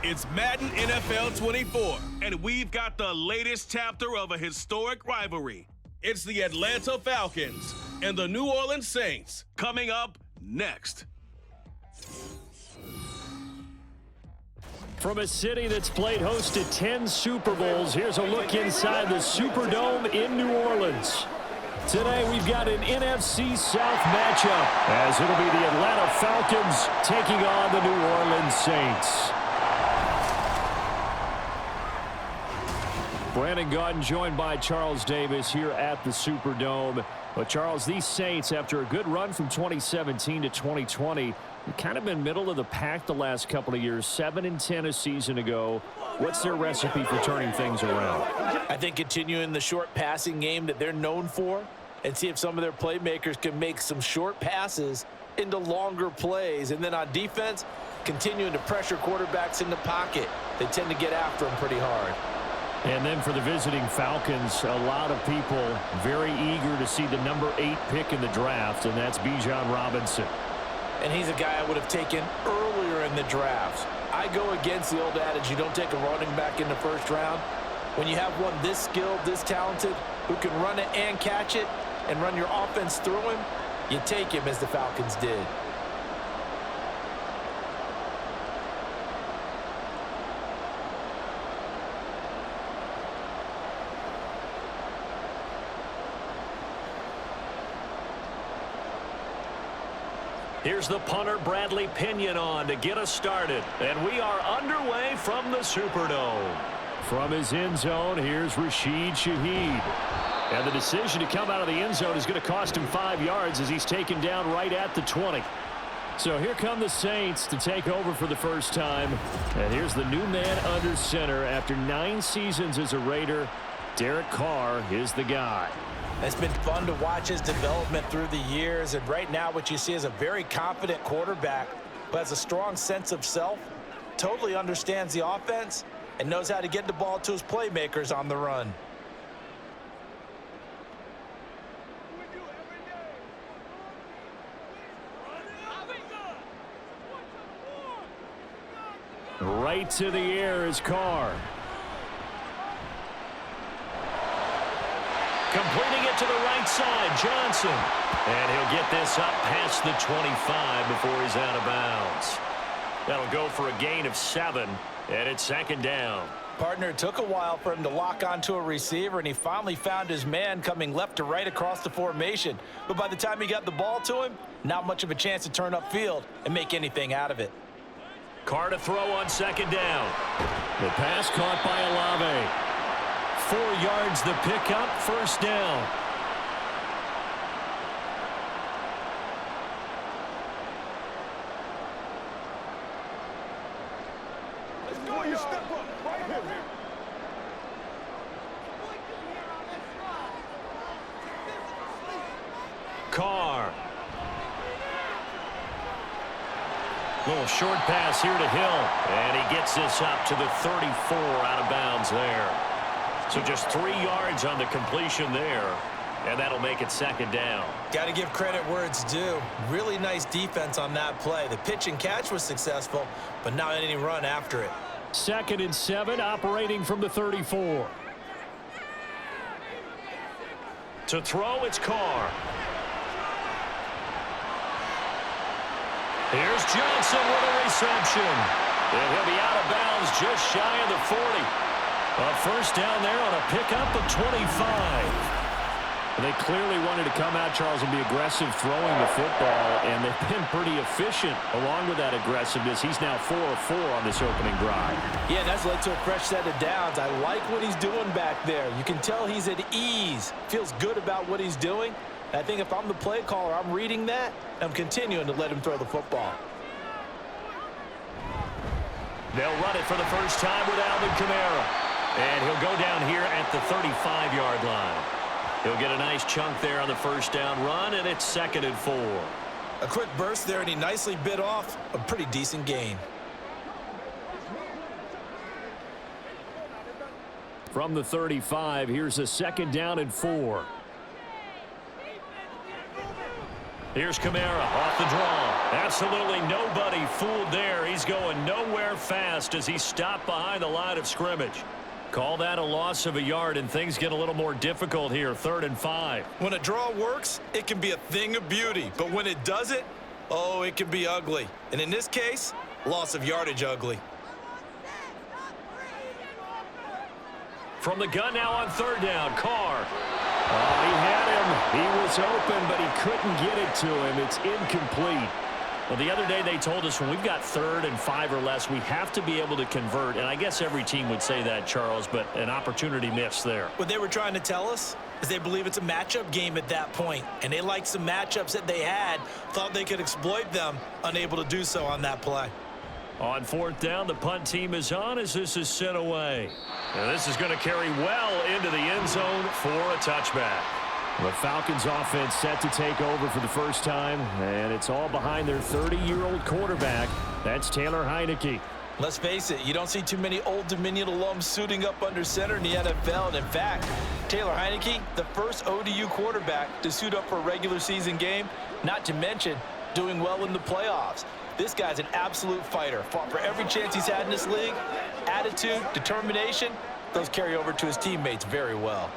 It's Madden NFL 24, and we've got the latest chapter of a historic rivalry. It's the Atlanta Falcons and the New Orleans Saints coming up next. From a city that's played host to 10 Super Bowls, here's a look inside the Superdome in New Orleans. Today we've got an NFC South matchup, as it'll be the Atlanta Falcons taking on the New Orleans Saints. Brandon Gaudin joined by Charles Davis here at the Superdome. But Charles, these Saints, after a good run from 2017 to 2020, they've kind of been middle of the pack the last couple of years, 7-10 a season ago. What's their recipe for turning things around? I think continuing the short passing game that they're known for, and see if some of their playmakers can make some short passes into longer plays. And then on defense, continuing to pressure quarterbacks in the pocket. They tend to get after them pretty hard. And then for the visiting Falcons, a lot of people very eager to see the number 8 pick in the draft, and that's Bijan Robinson. And he's a guy I would have taken earlier in the draft. I go against the old adage, you don't take a running back in the first round. When you have one this skilled, this talented, who can run it and catch it and run your offense through him, you take him, as the Falcons did. Here's the punter, Bradley Pinion, on to get us started. And we are underway from the Superdome. From his end zone, here's Rashid Shaheed. And the decision to come out of the end zone is going to cost him 5 yards as he's taken down right at the 20. So here come the Saints to take over for the first time. And here's the new man under center. After 9 seasons as a Raider, Derek Carr is the guy. It's been fun to watch his development through the years, and right now what you see is a very confident quarterback who has a strong sense of self, totally understands the offense, and knows how to get the ball to his playmakers on the run. Right to the air is Carr. Completing it to the right side, Johnson. And he'll get this up past the 25 before he's out of bounds. That'll go for a gain of 7, and it's second down. Partner, it took a while for him to lock onto a receiver, and he finally found his man coming left to right across the formation. But by the time he got the ball to him, not much of a chance to turn upfield and make anything out of it. Carr to throw on second down. The pass caught by Olave. 4 yards the pickup, first down. Let's go, you step up right here. Carr. Little short pass here to Hill. And he gets this up to the 34 out of bounds there. So just 3 yards on the completion there, and that'll make it second down. Got to give credit where it's due. Really nice defense on that play. The pitch and catch was successful, but not any run after it. 2nd and 7, operating from the 34. To throw, it's Carr. Here's Johnson with a reception. And he'll be out of bounds just shy of the 40. A first down there on a pickup of 25. They clearly wanted to come out, Charles, and be aggressive throwing the football, and they've been pretty efficient along with that aggressiveness. He's now 4 of 4 on this opening drive. Yeah, that's led to a fresh set of downs. I like what he's doing back there. You can tell he's at ease, feels good about what he's doing. I think if I'm the play caller, I'm reading that, I'm continuing to let him throw the football. They'll run it for the first time with Alvin Kamara. And he'll go down here at the 35-yard line. He'll get a nice chunk there on the first down run, and it's 2nd and 4. A quick burst there, and he nicely bit off a pretty decent gain. From the 35, here's a 2nd down and 4. Here's Kamara off the draw, Absolutely nobody fooled there. He's going nowhere fast as he stopped behind the line of scrimmage. Call that a loss of a yard, and things get a little more difficult here, 3rd and 5. When a draw works, it can be a thing of beauty. But when it doesn't, oh, it can be ugly. And in this case, loss of yardage ugly. From the gun now on 3rd down, Carr. Oh, he had him. He was open, but he couldn't get it to him. It's incomplete. Well, the other day they told us when we've got 3rd and 5 or less, we have to be able to convert. And I guess every team would say that, Charles, but an opportunity missed there. What they were trying to tell us is they believe it's a matchup game at that point. And they liked some matchups that they had, thought they could exploit them, unable to do so on that play. On 4th down, the punt team is on as this is sent away. And this is going to carry well into the end zone for a touchback. The Falcons offense set to take over for the first time, and it's all behind their 30-year-old quarterback. That's Taylor Heineke. Let's face it, you don't see too many Old Dominion alums suiting up under center in the NFL. And in fact, Taylor Heineke, the first ODU quarterback to suit up for a regular season game, not to mention doing well in the playoffs. This guy's an absolute fighter. Fought for every chance he's had in this league. Attitude, determination, those carry over to his teammates very well.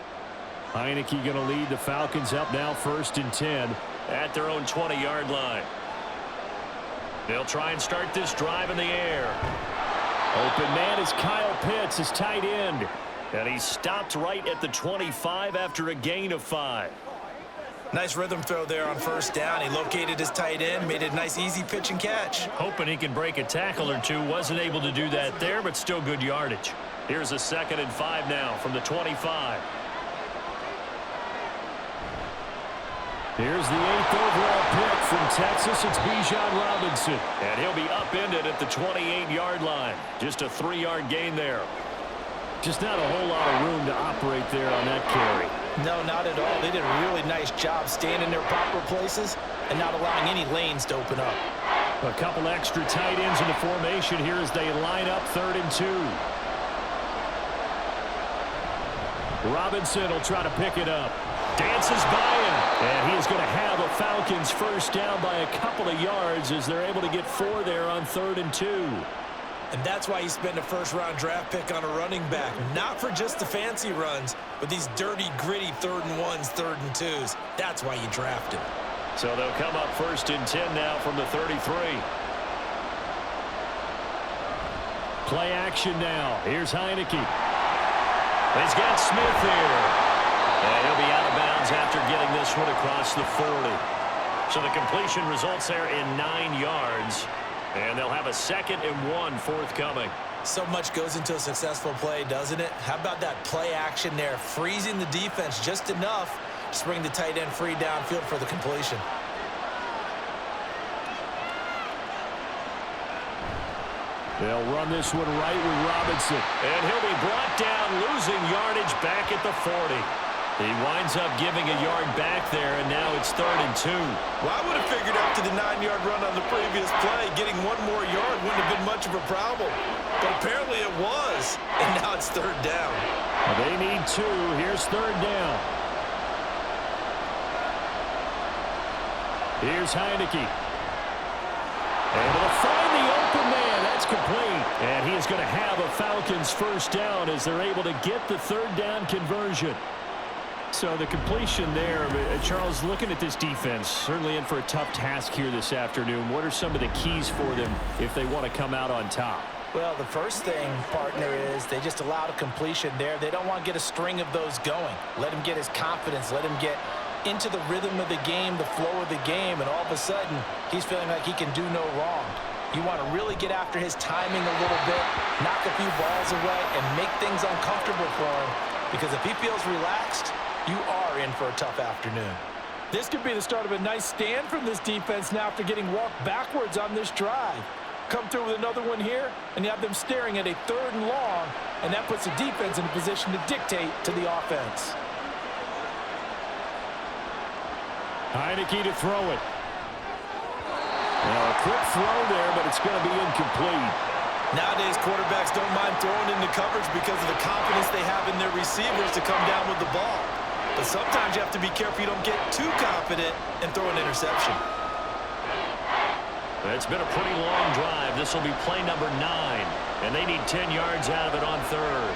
Heineke going to lead the Falcons up now 1st and 10 at their own 20-yard line. They'll try and start this drive in the air. Open man is Kyle Pitts, his tight end. And he stopped right at the 25 after a gain of 5. Nice rhythm throw there on 1st down. He located his tight end, made it a nice, easy pitch and catch. Hoping he can break a tackle or two. Wasn't able to do that there, but still good yardage. Here's a 2nd and 5 now from the 25. Here's the 8th overall pick from Texas. It's Bijan Robinson. And he'll be upended at the 28-yard line. Just a 3-yard gain there. Just not a whole lot of room to operate there on that carry. No, not at all. They did a really nice job staying in their proper places and not allowing any lanes to open up. A couple extra tight ends in the formation here as they line up 3rd and 2. Robinson will try to pick it up. Dances by him, and he is going to have a Falcons first down by a couple of yards as they're able to get 4 there on 3rd and 2. And that's why you spend a first-round draft pick on a running back, not for just the fancy runs, but these dirty, gritty 3rd and 1s, 3rd and 2s. That's why you draft him. So they'll come up 1st and 10 now from the 33. Play action now. Here's Heineke. He's got Smith here. And he'll be out of bounds after getting this one across the 40. So the completion results there in 9 yards. And they'll have a 2nd and 1 forthcoming. So much goes into a successful play, doesn't it? How about that play action there? Freezing the defense just enough to bring the tight end free downfield for the completion. They'll run this one right with Robinson. And he'll be brought down, losing yardage back at the 40. He winds up giving a yard back there, and now it's 3rd and 2. Well, I would have figured after the 9-yard run on the previous play, getting 1 more yard wouldn't have been much of a problem. But apparently it was, and now it's 3rd down. They need 2. Here's 3rd down. Here's Heineke. Able to find the open man. That's complete. And he is going to have a Falcons first down as they're able to get the 3rd down conversion. So the completion there, Charles, looking at this defense, certainly in for a tough task here this afternoon. What are some of the keys for them if they want to come out on top? Well, the first thing, partner, is they just allowed a completion there. They don't want to get a string of those going. Let him get his confidence. Let him get into the rhythm of the game, the flow of the game, and all of a sudden, he's feeling like he can do no wrong. You want to really get after his timing a little bit, knock a few balls away, and make things uncomfortable for him. Because if he feels relaxed, you are in for a tough afternoon. This could be the start of a nice stand from this defense now after getting walked backwards on this drive. Come through with another one here, and you have them staring at a 3rd and long, and that puts the defense in a position to dictate to the offense. Heineke to throw it. Now a quick throw there, but it's going to be incomplete. Nowadays, quarterbacks don't mind throwing into coverage because of the confidence they have in their receivers to come down with the ball. But sometimes you have to be careful you don't get too confident and throw an interception. It's been a pretty long drive. This will be play number 9, and they need 10 yards out of it on third.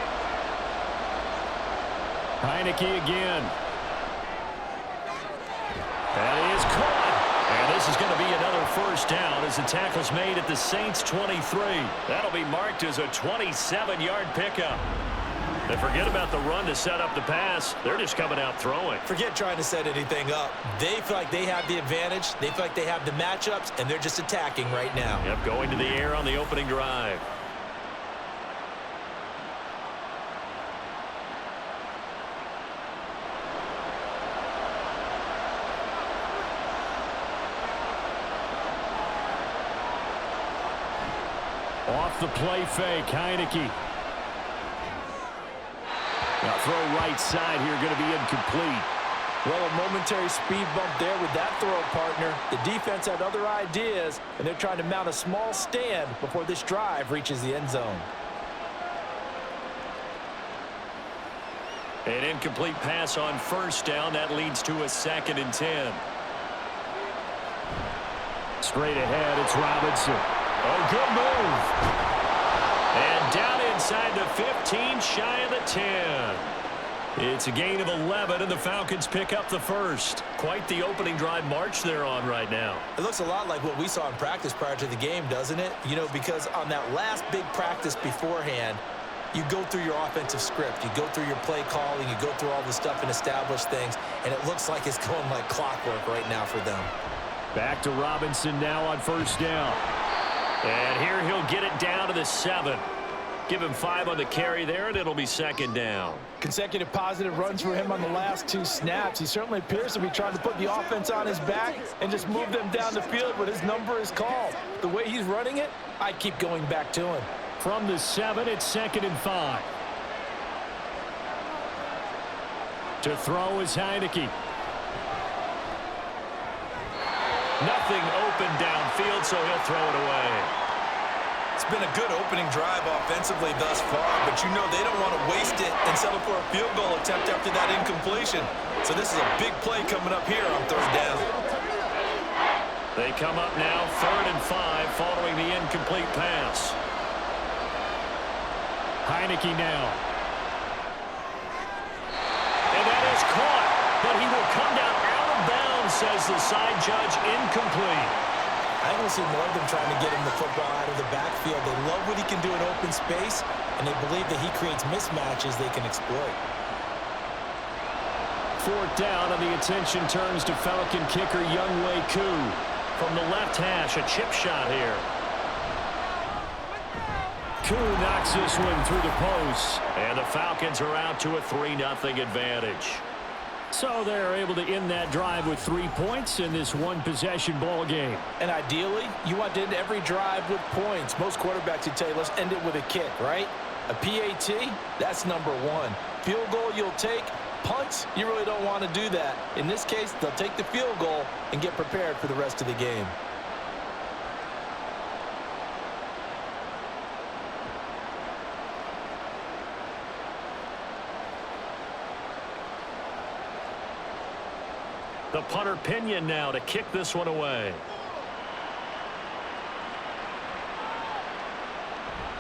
Heineke again. That is caught. And this is going to be another first down as the tackle's made at the Saints 23. That'll be marked as a 27-yard pickup. And forget about the run to set up the pass. They're just coming out throwing. Forget trying to set anything up. They feel like they have the advantage. They feel like they have the matchups, and they're just attacking right now. Yep, going to the air on the opening drive. Off the play fake, Heineke. Now throw right side here, going to be incomplete. Well, a momentary speed bump there with that throw, partner. The defense had other ideas, and they're trying to mount a small stand before this drive reaches the end zone. An incomplete pass on first down. That leads to a 2nd and 10. Straight ahead, it's Robinson. Oh, good move. And down inside the 15, shy of the 10. It's a gain of 11, and the Falcons pick up the first. Quite the opening drive march they're on right now. It looks a lot like what we saw in practice prior to the game, doesn't it? You know, because on that last big practice beforehand, you go through your offensive script. You go through your play calling. You go through all the stuff and establish things, and it looks like it's going like clockwork right now for them. Back to Robinson now on first down. And here he'll get it down to the 7. Give him 5 on the carry there, and it'll be 2nd down. Consecutive positive runs for him on the last 2 snaps. He certainly appears to be trying to put the offense on his back and just move them down the field, but his number is called. The way he's running it, I keep going back to him. From the 7, it's 2nd and 5. To throw is Heineke. Nothing open downfield, so he'll throw it away. It's been a good opening drive offensively thus far, but you know they don't want to waste it and settle for a field goal attempt after that incompletion. So this is a big play coming up here on 3rd down. They come up now 3rd and 5 following the incomplete pass. Heineke now. And that is caught, but he will come down out of bounds, says the side judge, incomplete. I want to see more of them trying to get him the football out of the backfield. They love what he can do in open space, and they believe that he creates mismatches they can exploit. 4th down, and the attention turns to Falcon kicker Younghoe Koo. From the left hash, a chip shot here. Koo knocks this one through the post, and the Falcons are out to a 3-0 advantage. So they're able to end that drive with 3 points in this one-possession ball game. And ideally, you want to end every drive with points. Most quarterbacks would tell you, let's end it with a kick, right? A PAT, that's number 1. Field goal you'll take. Punts, you really don't want to do that. In this case, they'll take the field goal and get prepared for the rest of the game. The punter Pinion now to kick this one away.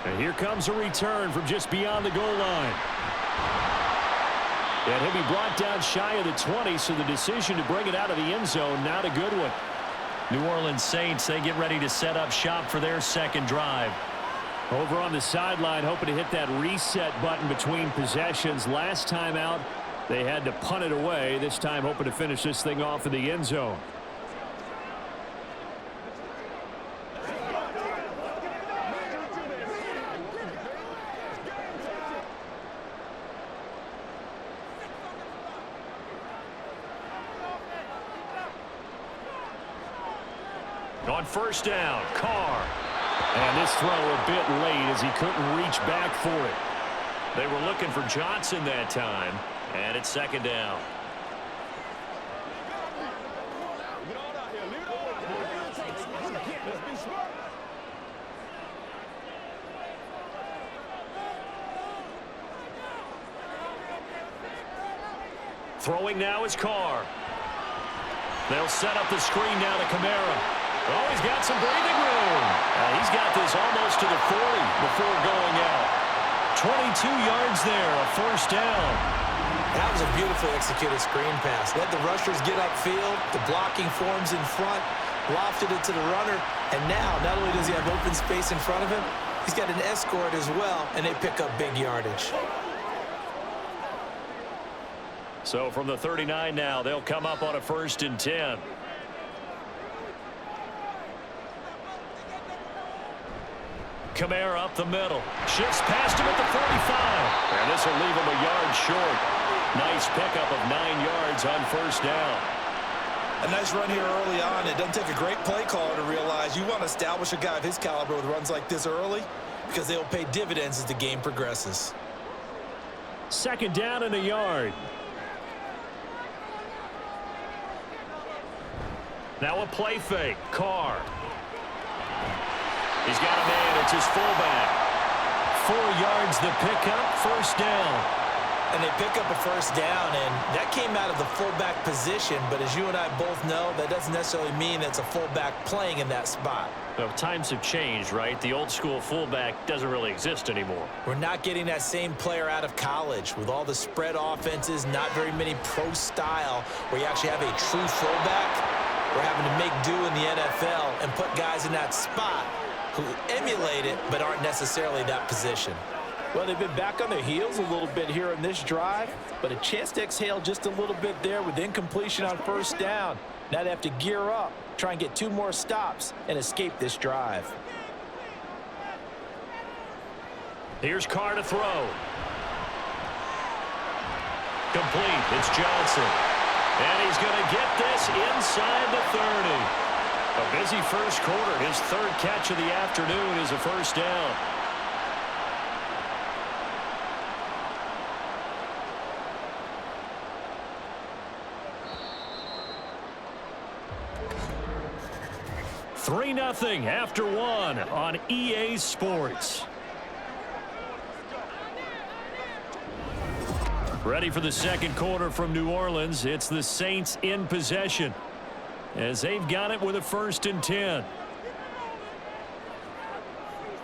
And here comes a return from just beyond the goal line. And he'll be brought down shy of the 20, so the decision to bring it out of the end zone, not a good one. New Orleans Saints, they get ready to set up shop for their 2nd drive. Over on the sideline, hoping to hit that reset button between possessions. Last time out, they had to punt it away. This time hoping to finish this thing off in the end zone. On first down, Carr. And this throw a bit late as he couldn't reach back for it. They were looking for Johnson that time. And it's 2nd down. Throwing now is Carr. They'll set up the screen now to Kamara. Oh, he's got some breathing room. He's got this almost to the 40 before going out. 22 yards there, a first down. That was a beautifully executed screen pass. Let the rushers get upfield. The blocking forms in front. Lofted it to the runner. And now, not only does he have open space in front of him, he's got an escort as well, and they pick up big yardage. So from the 39 now, they'll come up on a 1st and 10. Kamara up the middle. Shifts past him at the 45. And this will leave him a yard short. Nice pickup of 9 yards on 1st down. A nice run here early on. It doesn't take a great play caller to realize you want to establish a guy of his caliber with runs like this early because they'll pay dividends as the game progresses. 2nd down and a yard. Now a play fake. Carr. He's got a man. It's his fullback. 4 yards the pickup. 1st down. And they pick up a 1st down, and that came out of the fullback position. But as you and I both know, that doesn't necessarily mean it's a fullback playing in that spot. Well, times have changed, right? The old school fullback doesn't really exist anymore. We're not getting that same player out of college with all the spread offenses, not very many pro style where you actually have a true fullback. We're having to make do in the NFL and put guys in that spot who emulate it but aren't necessarily that position. Well, they've been back on their heels a little bit here in this drive, but a chance to exhale just a little bit there with incompletion on 1st down. Now they have to gear up, try and get 2 more stops, and escape this drive. Here's Carr to throw. Complete. It's Johnson. And he's going to get this inside the 30. A busy first quarter. His 3rd catch of the afternoon is a 1st down. $3-0 after 1 on EA Sports. Ready for the 2nd quarter from New Orleans. It's the Saints in possession as they've got it with a 1st and 10.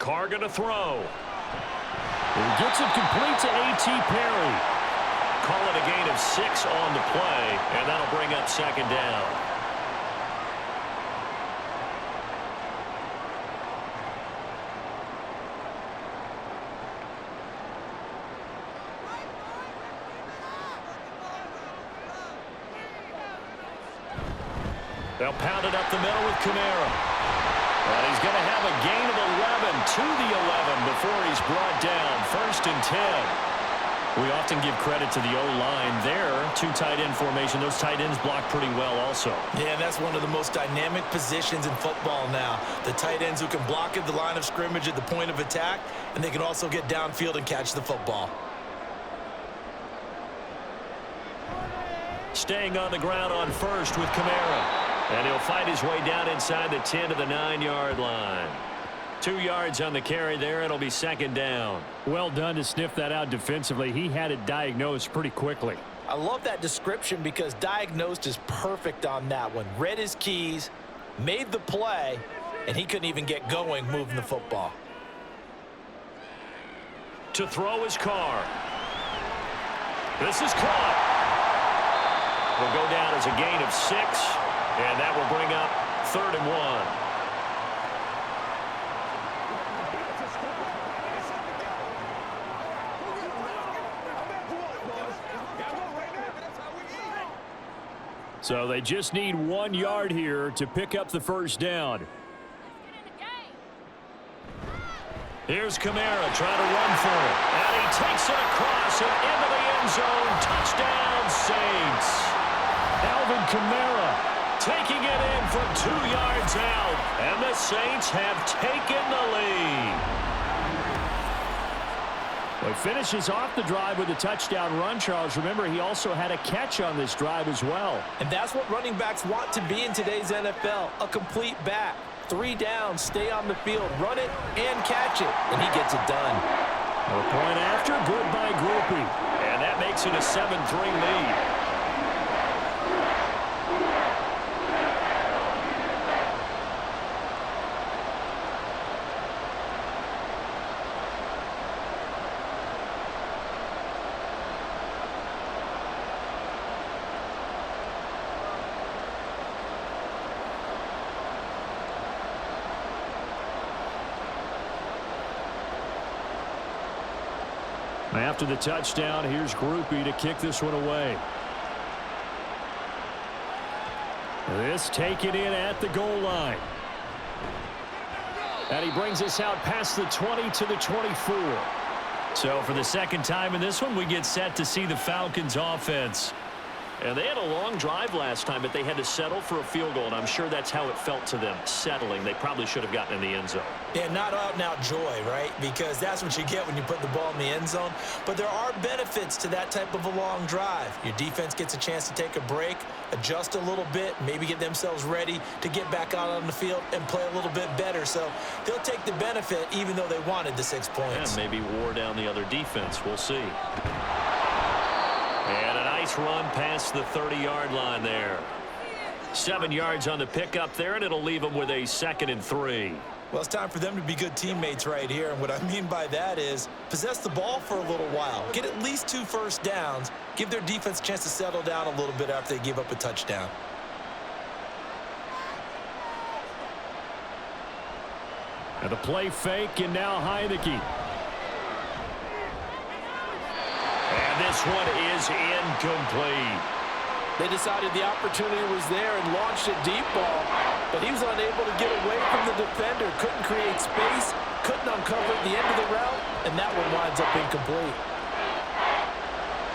Carr going to throw. He gets it complete to A.T. Perry. Call it a gain of 6 on the play, and that'll bring up 2nd down. They'll pound it up the middle with Kamara. And he's going to have a gain of 11 to the 11 before he's brought down. 1st and 10. We often give credit to the O-line there. 2 tight end formation. Those tight ends block pretty well also. Yeah, that's one of the most dynamic positions in football now. The tight ends who can block at the line of scrimmage at the point of attack, and they can also get downfield and catch the football. Staying on the ground on 1st with Kamara. And he'll fight his way down inside the 10 to the 9-yard line. 2 yards on the carry there. It'll be 2nd down. Well done to sniff that out defensively. He had it diagnosed pretty quickly. I love that description because diagnosed is perfect on that one. Read his keys, made the play, and he couldn't even get going moving the football. To throw his Carr. This is caught. Will go down as a gain of 6. And that will bring up 3rd and 1. So they just need 1 yard here to pick up the 1st down. Here's Kamara trying to run for it. And he takes it across and into the end zone. Touchdown, Saints. Alvin Kamara taking it in from 2 yards out. And the Saints have taken the lead. Well, he finishes off the drive with a touchdown run, Charles. Remember, he also had a catch on this drive as well. And that's what running backs want to be in today's NFL, a complete back. 3 down, stay on the field, run it, and catch it. And he gets it done. A point after, good by Groupie. And that makes it a 7-3 lead. After the touchdown, here's Groupie to kick this one away. This taken in at the goal line. And he brings us out past the 20 to the 24. So for the second time in this one, we get set to see the Falcons offense. And they had a long drive last time, but they had to settle for a field goal, and I'm sure that's how it felt to them, settling. They probably should have gotten in the end zone. Yeah, not out-and-out joy, right? Because that's what you get when you put the ball in the end zone. But there are benefits to that type of a long drive. Your defense gets a chance to take a break, adjust a little bit, maybe get themselves ready to get back out on the field and play a little bit better. So they'll take the benefit even though they wanted the 6 points. And maybe wore down the other defense. We'll see. And a nice run past the 30-yard line there. 7 yards on the pickup there, and it'll leave them with a 2nd and 3. Well, it's time for them to be good teammates right here. And what I mean by that is possess the ball for a little while. Get at least 2 first downs. Give their defense a chance to settle down a little bit after they give up a touchdown. And the play fake, and now Heineke. And this one is incomplete. They decided the opportunity was there and launched a deep ball, but he was unable to get away from the defender, couldn't create space, couldn't uncover at the end of the route, and that one winds up incomplete.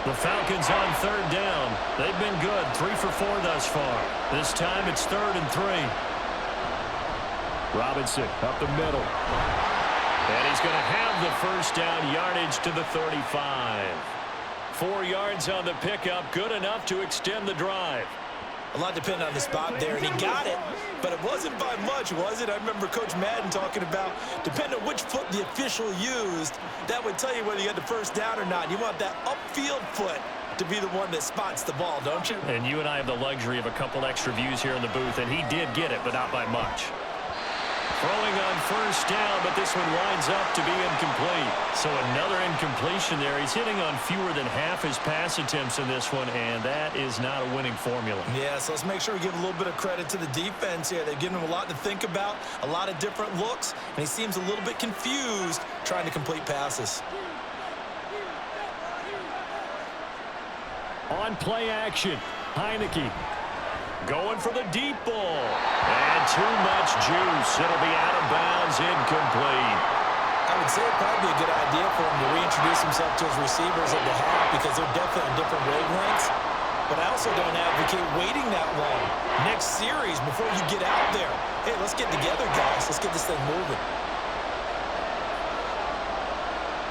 The Falcons on 3rd down. They've been good, 3 for 4 thus far. This time it's 3rd and 3. Robinson up the middle. And he's going to have the first down, yardage to the 35. 4 yards on the pickup, good enough to extend the drive. A lot depended on the spot there, and he got it, but it wasn't by much, was it? I remember Coach Madden talking about, depending on which foot the official used, that would tell you whether you had the first down or not. You want that upfield foot to be the one that spots the ball, don't you? And you and I have the luxury of a couple extra views here in the booth, and he did get it, but not by much. Throwing on first down, but this one winds up to be incomplete. So another incompletion there. He's hitting on fewer than half his pass attempts in this one, and that is not a winning formula. Yeah, so let's make sure we give a little bit of credit to the defense here. They've given him a lot to think about, a lot of different looks, and he seems a little bit confused trying to complete passes. On play action, Heineke going for the deep ball. And too much juice. It'll be out of bounds, incomplete. I would say it'd probably be a good idea for him to reintroduce himself to his receivers at the half because they're definitely on different wavelengths. But I also don't advocate waiting that long. Next series, before you get out there, hey, let's get together, guys. Let's get this thing moving.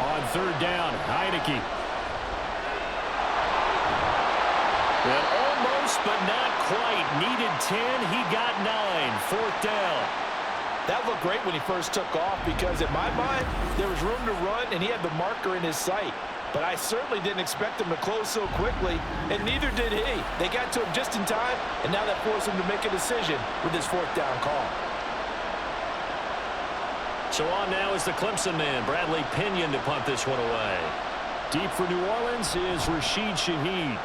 On 3rd down, Heineke. And almost, but not quite. Needed 10. He got 9. 4th down. That looked great when he first took off because, in my mind, there was room to run, and he had the marker in his sight. But I certainly didn't expect him to close so quickly, and neither did he. They got to him just in time, and now that forced him to make a decision with his 4th down call. So on now is the Clemson man, Bradley Pinion, to punt this one away. Deep for New Orleans is Rashid Shaheed.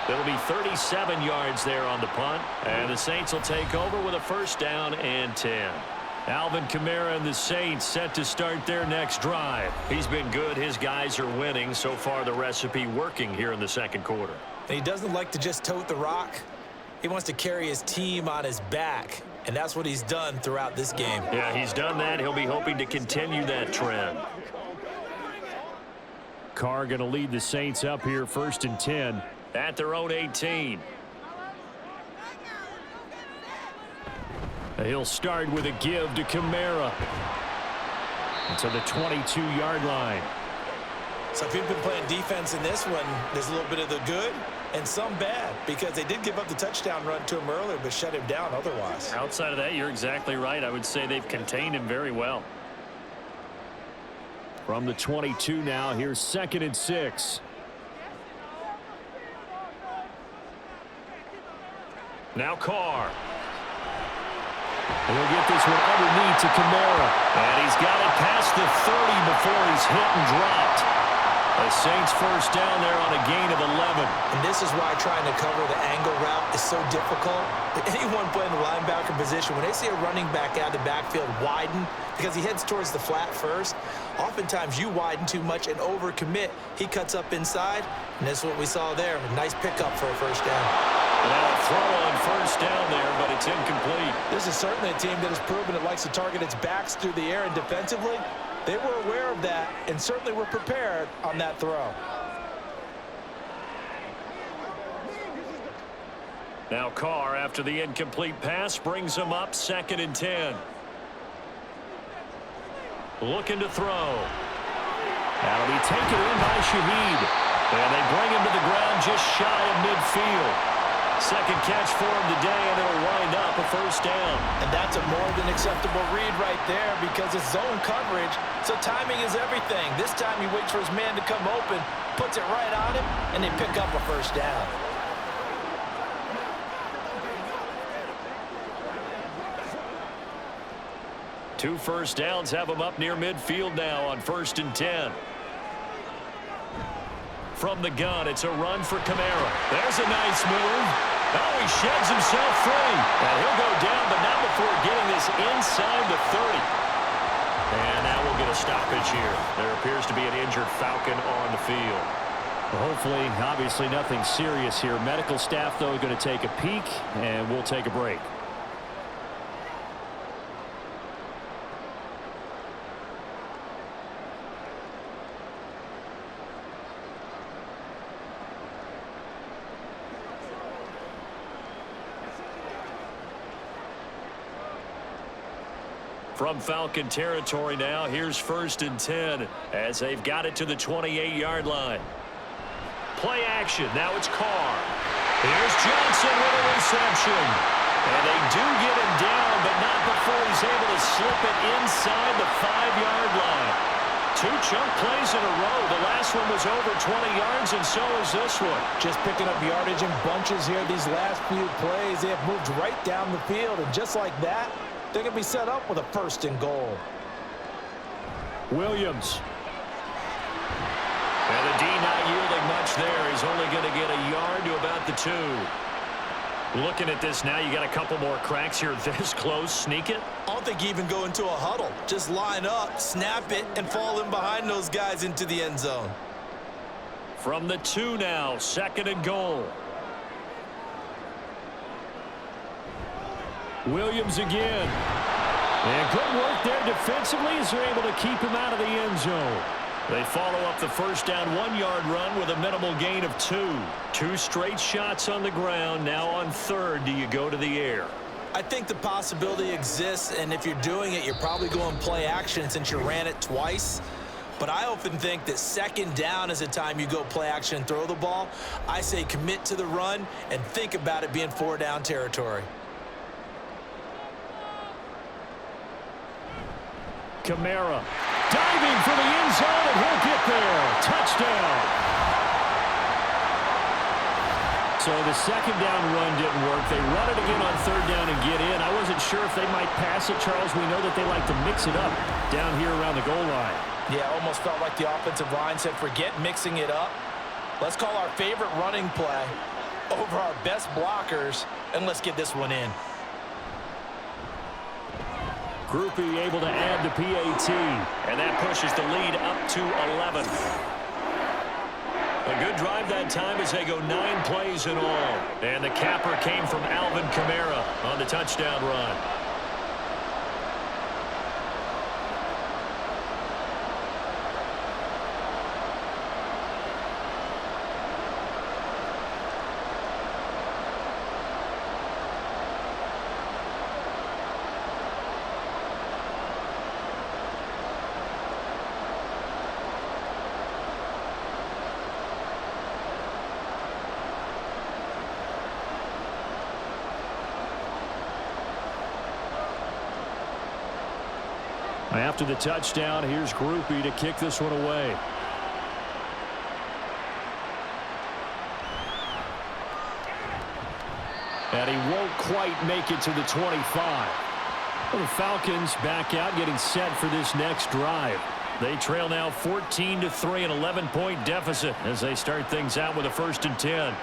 It'll be 37 yards there on the punt, and the Saints will take over with a 1st down and 10. Alvin Kamara and the Saints set to start their next drive. He's been good. His guys are winning. So far, the recipe working here in the 2nd quarter. And he doesn't like to just tote the rock. He wants to carry his team on his back, and that's what he's done throughout this game. Yeah, he's done that. He'll be hoping to continue that trend. Carr going to lead the Saints up here, 1st and 10. At their own 18. He'll start with a give to Kamara. To the 22-yard line. So if you've been playing defense in this one, there's a little bit of the good and some bad because they did give up the touchdown run to him earlier but shut him down otherwise. Outside of that, you're exactly right. I would say they've contained him very well. From the 22 now, here's 2nd and 6. Now Carr. He'll get this one underneath to Kamara. And he's got it past the 30 before he's hit and dropped. The Saints first down there on a gain of 11. And this is why trying to cover the angle route is so difficult. Anyone playing the linebacker position, when they see a running back out of the backfield widen, because he heads towards the flat first, oftentimes you widen too much and overcommit. He cuts up inside, and that's what we saw there. A nice pickup for a first down. Now a throw on first down there, but it's incomplete. This is certainly a team that has proven it likes to target its backs through the air, and defensively, they were aware of that and certainly were prepared on that throw. Now Carr, after the incomplete pass, brings him up 2nd and 10. Looking to throw. That'll be taken in by Shaheed. And they bring him to the ground just shy of midfield. Second catch for him today, and it'll wind up a first down. And that's a more than acceptable read right there because it's zone coverage, so timing is everything. This time he waits for his man to come open, puts it right on him, and they pick up a first down. Two first downs have him up near midfield now on 1st and 10. From the gun, it's a run for Kamara. There's a nice move. Oh, he sheds himself free. And he'll go down, but not before getting this inside the 30. And now we'll get a stoppage here. There appears to be an injured Falcon on the field. Well, hopefully, obviously nothing serious here. Medical staff, though, going to take a peek, and we'll take a break. From Falcon territory now, here's 1st and 10 as they've got it to the 28-yard line. Play action. Now it's Carr. Here's Johnson with a reception. And they do get him down, but not before he's able to slip it inside the 5-yard line. Two chunk plays in a row. The last one was over 20 yards, and so is this one. Just picking up yardage in bunches here these last few plays. They have moved right down the field, and just like that, they're going to be set up with a 1st and goal. Williams. And the D not yielding much there. He's only going to get a yard to about the 2. Looking at this now, you got a couple more cracks here this close. Sneak it. I don't think you even go into a huddle. Just line up, snap it, and fall in behind those guys into the end zone. From the 2 now, 2nd and goal. Williams again. And good work there defensively as they're able to keep him out of the end zone. They follow up the first down 1-yard run with a minimal gain of 2. 2 straight shots on the ground. Now on 3rd, do you go to the air? I think the possibility exists, and if you're doing it, you're probably going play action since you ran it twice. But I often think that 2nd down is the time you go play action and throw the ball. I say commit to the run and think about it being 4-down territory. Kamara diving for the end zone, and he'll get there. Touchdown. So the 2nd down run didn't work. They run it again on 3rd down and get in. I wasn't sure if they might pass it, Charles. We know that they like to mix it up down here around the goal line. Yeah, almost felt like the offensive line said, forget mixing it up. Let's call our favorite running play over our best blockers, and let's get this one in. Groupie able to add the PAT, and that pushes the lead up to 11. A good drive that time as they go 9 plays in all. And the capper came from Alvin Kamara on the touchdown run. After the touchdown, here's Groupie to kick this one away. And he won't quite make it to the 25. Well, the Falcons back out, getting set for this next drive. They trail now 14-3, an 11-point deficit as they start things out with a 1st and 10.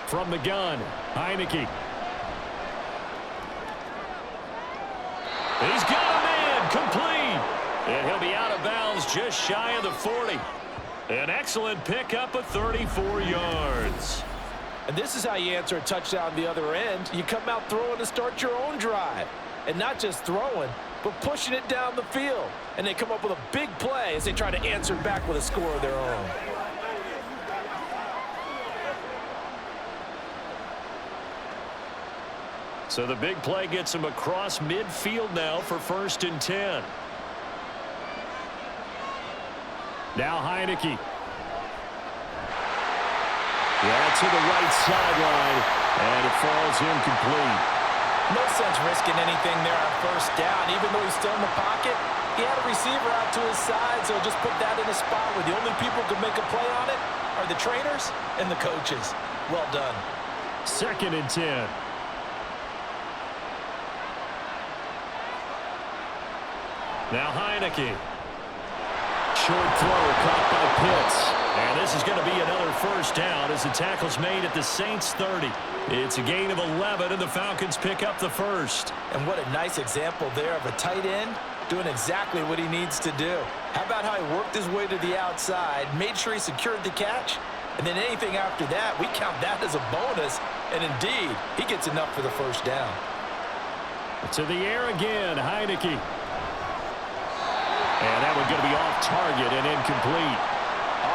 From the gun, Heineke. He's got a man, complete. And he'll be out of bounds just shy of the 40. An excellent pickup of 34 yards. And this is how you answer a touchdown the other end. You come out throwing to start your own drive. And not just throwing, but pushing it down the field. And they come up with a big play as they try to answer back with a score of their own. So the big play gets him across midfield now for 1st and 10. Now Heineke. Yeah, to the right sideline, and it falls incomplete. No sense risking anything there on 1st down. Even though he's still in the pocket, he had a receiver out to his side, so just put that in a spot where the only people who can make a play on it are the trainers and the coaches. Well done. 2nd and 10. Now Heineke. Short throw caught by Pitts. And this is going to be another 1st down as the tackle's made at the Saints 30. It's a gain of 11, and the Falcons pick up the 1st. And what a nice example there of a tight end doing exactly what he needs to do. How about how he worked his way to the outside, made sure he secured the catch, and then anything after that, we count that as a bonus. And indeed, he gets enough for the 1st down. To the air again, Heineke. And that one's going to be off target and incomplete.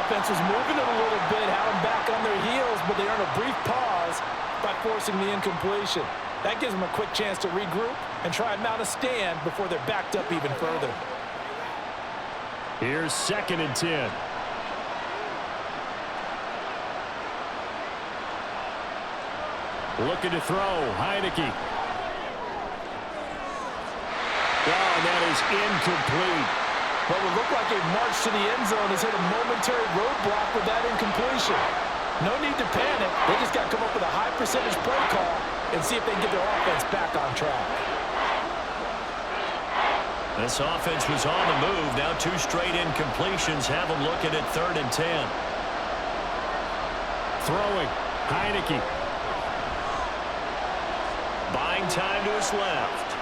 Offense was moving it a little bit, had them back on their heels, but they earned a brief pause by forcing the incompletion. That gives them a quick chance to regroup and try and mount a stand before they're backed up even further. Here's 2nd and 10. Looking to throw, Heineke. Oh, and that is incomplete. What would look like a march to the end zone has hit a momentary roadblock with that incompletion. No need to panic. They just got to come up with a high percentage play call and see if they can get their offense back on track. This offense was on the move. Now 2 straight incompletions have them looking at 3rd and 10. Throwing, Heineke. Buying time to his left.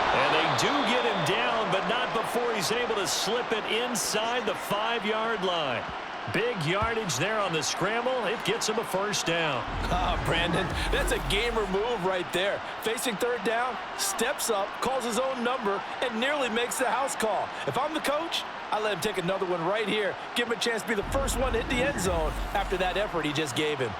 And they do get him down, but not before he's able to slip it inside the 5-yard line. Big yardage there on the scramble. It gets him a 1st down. Brandon, that's a gamer move right there. Facing 3rd down, steps up, calls his own number, and nearly makes the house call. If I'm the coach, I let him take another one right here. Give him a chance to be the first one to hit the end zone after that effort he just gave him.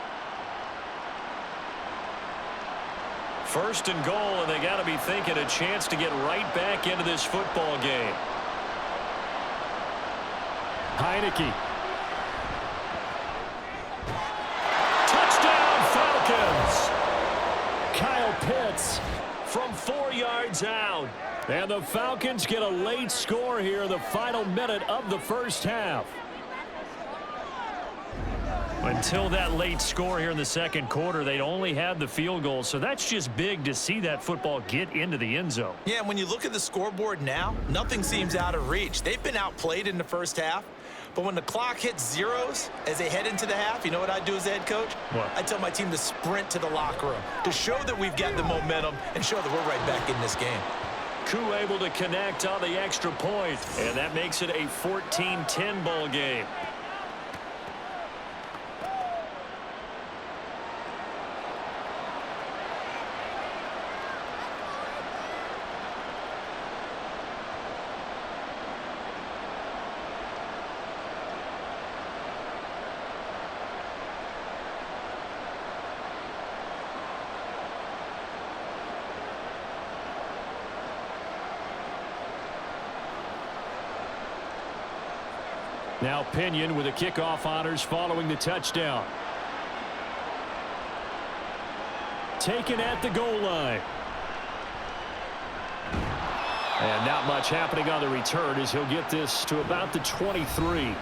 1st and goal, and they got to be thinking a chance to get right back into this football game. Heineke. Touchdown, Falcons! Kyle Pitts from 4 yards out. And the Falcons get a late score here in the final minute of the 1st half. Until that late score here in the 2nd quarter, they'd only had the field goal. So that's just big to see that football get into the end zone. Yeah, and when you look at the scoreboard now, nothing seems out of reach. They've been outplayed in the 1st half. But when the clock hits zeros as they head into the half, you know what I do as a head coach? What? I tell my team to sprint to the locker room to show that we've got the momentum and show that we're right back in this game. Koo able to connect on the extra point, and that makes it a 14-10 ball game. Now Pinion with the kickoff honors following the touchdown. taken at the goal line. And not much happening on the return as he'll get this to about the 23.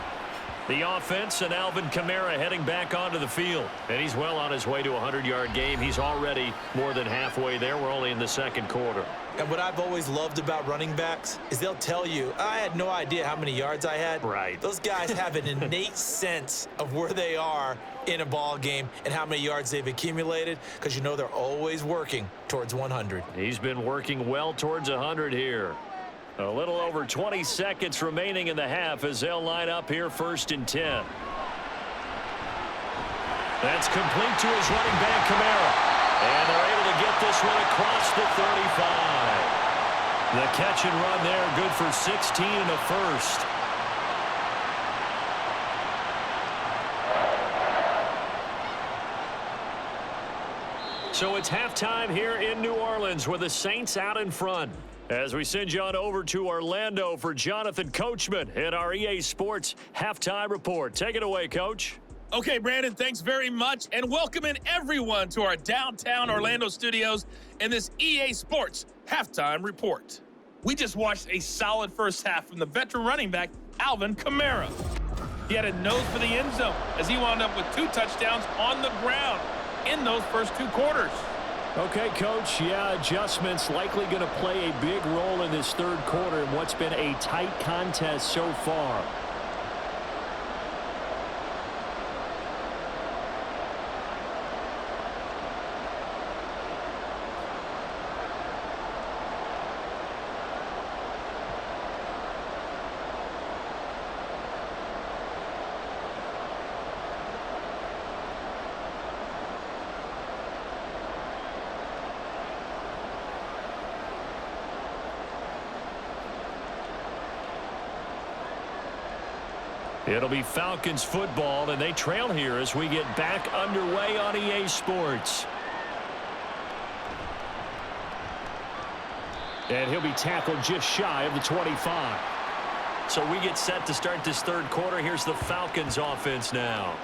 The offense and Alvin Kamara heading back onto the field. And he's well on his way to a 100-yard game. He's already more than halfway there. We're only in the second quarter. And what I've always loved about running backs is they'll tell you, I had no idea how many yards I had. Right. Those guys have an innate sense of where they are in a ball game and how many yards they've accumulated, because you know they're always working towards 100. He's been working well towards 100 here. A little over 20 seconds remaining in the half as they'll line up here 1st and 10. That's complete to his running back, Kamara. And they're able to get this one across the 35. The catch and run there, good for 16 and a first. So it's halftime here in New Orleans with the Saints out in front. As we send you on over to Orlando for Jonathan Coachman at our EA Sports Halftime Report. Take it away, Coach. Okay, Brandon, thanks very much, and welcoming everyone to our downtown Orlando studios in this EA Sports Halftime Report. We just watched a solid first half from the veteran running back, Alvin Kamara. He had a nose for the end zone as he wound up with 2 touchdowns on the ground in those first 2 quarters. Okay, Coach, yeah, adjustments likely going to play a big role in this third quarter in what's been a tight contest so far. It'll be Falcons football, and they trail here as we get back underway on EA Sports. And he'll be tackled just shy of the 25. So we get set to start this third quarter. Here's the Falcons offense now.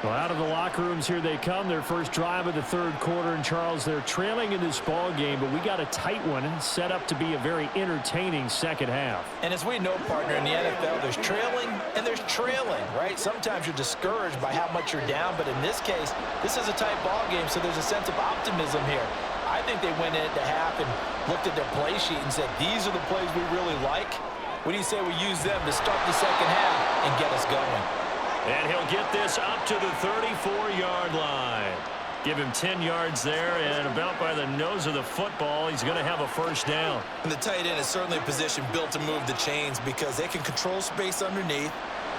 Well, out of the locker rooms here they come. Their first drive of the third quarter. And, Charles, they're trailing in this ball game, but we got a tight one set up to be a very entertaining second half. And as we know, partner, in the NFL, there's trailing and there's trailing, right? Sometimes you're discouraged by how much you're down, but in this case, this is a tight ball game, so there's a sense of optimism here. I think they went into half and looked at their play sheet and said, these are the plays we really like. What do you say we use them to start the second half and get us going? And he'll get this up to the 34-yard line. Give him 10 yards there, and about by the nose of the football, he's going to have a first down. And the tight end is certainly a position built to move the chains because they can control space underneath.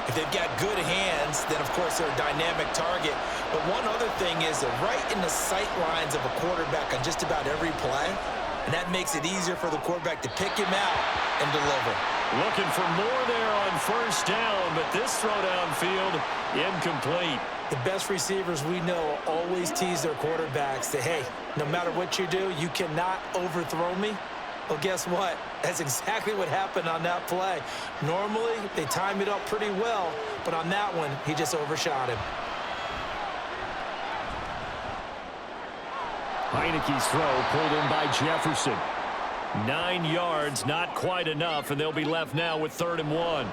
If they've got good hands, then, of course, they're a dynamic target. But one other thing is they're right in the sight lines of a quarterback on just about every play, and that makes it easier for the quarterback to pick him out and deliver. Looking for more there on first down, but this throw downfield incomplete. The best receivers we know always tease their quarterbacks that, hey, no matter what you do, you cannot overthrow me. Well, guess what? That's exactly what happened on that play. Normally, they time it up pretty well, but on that one, he just overshot him. Heineke's throw pulled in by Jefferson. 9 yards, not quite enough, and they'll be left now with 3rd and 1.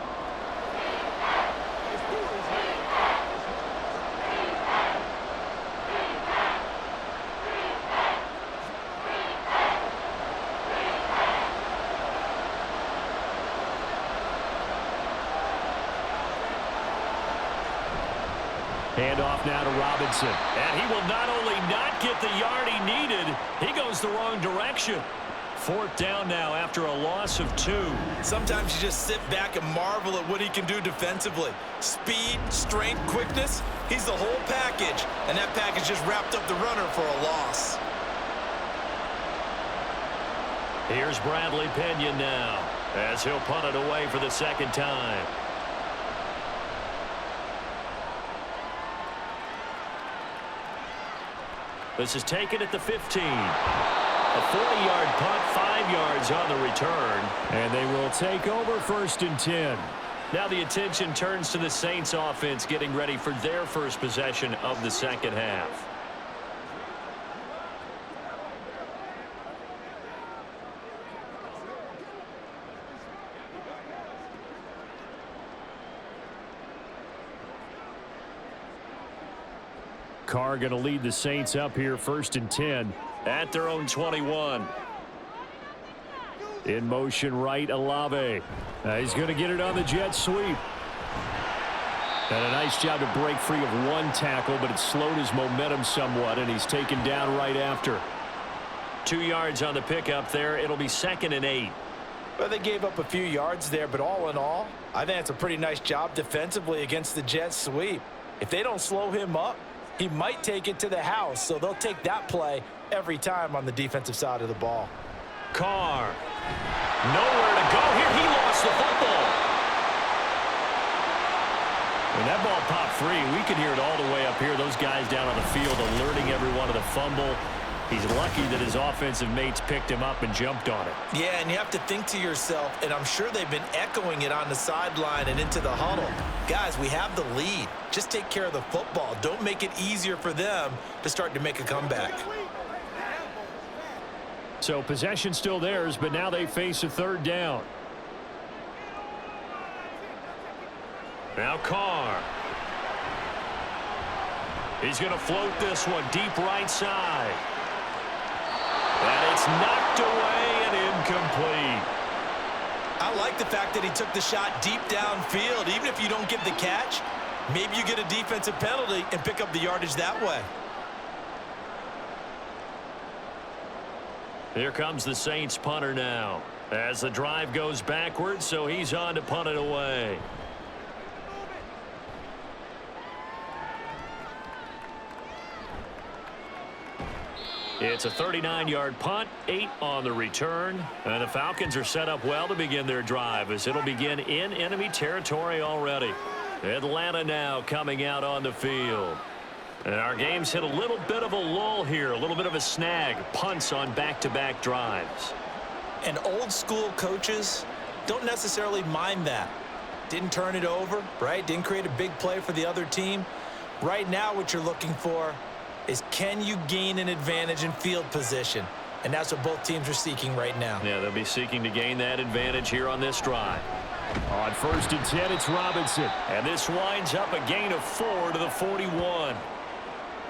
Handoff now to Robinson. And he will not only not get the yard he needed, he goes the wrong direction. 4th down now after a loss of 2. Sometimes you just sit back and marvel at what he can do defensively. Speed, strength, quickness, he's the whole package. And that package just wrapped up the runner for a loss. Here's Bradley Pinion now as he'll punt it away for the second time. This is taken at the 15. A 40-yard punt, 5 yards on the return. And they will take over 1st and 10. Now the attention turns to the Saints offense getting ready for their first possession of the second half. Carr going to lead the Saints up here 1st and 10 at their own 21. In motion right, Olave. He's going to get it on the jet sweep. And a nice job to break free of one tackle, but it slowed his momentum somewhat, and he's taken down right after. 2 yards on the pickup there. It'll be 2nd and 8. Well, they gave up a few yards there, but all in all, I think it's a pretty nice job defensively against the jet sweep. If they don't slow him up, he might take it to the house, so they'll take that play every time on the defensive side of the ball. Carr. Nowhere to go here. He lost the football. When that ball popped free, we could hear it all the way up here. Those guys down on the field alerting everyone of the fumble. He's lucky that his offensive mates picked him up and jumped on it. Yeah, and you have to think to yourself, and I'm sure they've been echoing it on the sideline and into the huddle. Guys, we have the lead. Just take care of the football. Don't make it easier for them to start to make a comeback. So possession still theirs, but now they face a 3rd down. Now Carr. He's going to float this one deep right side. And it's knocked away and incomplete. I like the fact that he took the shot deep downfield. Even if you don't get the catch, maybe you get a defensive penalty and pick up the yardage that way. Here comes the Saints punter now. As the drive goes backwards, so he's on to punt it away. It's a 39-yard punt, 8 on the return. And the Falcons are set up well to begin their drive as it'll begin in enemy territory already. Atlanta now coming out on the field. And our game's hit a little bit of a lull here, a little bit of a snag. Punts on back-to-back drives. And old school coaches don't necessarily mind that. Didn't turn it over, right? Didn't create a big play for the other team. Right now what you're looking for is, can you gain an advantage in field position? And that's what both teams are seeking right now. Yeah, they'll be seeking to gain that advantage here on this drive. On 1st and 10, it's Robinson. And this winds up a gain of 4 to the 41.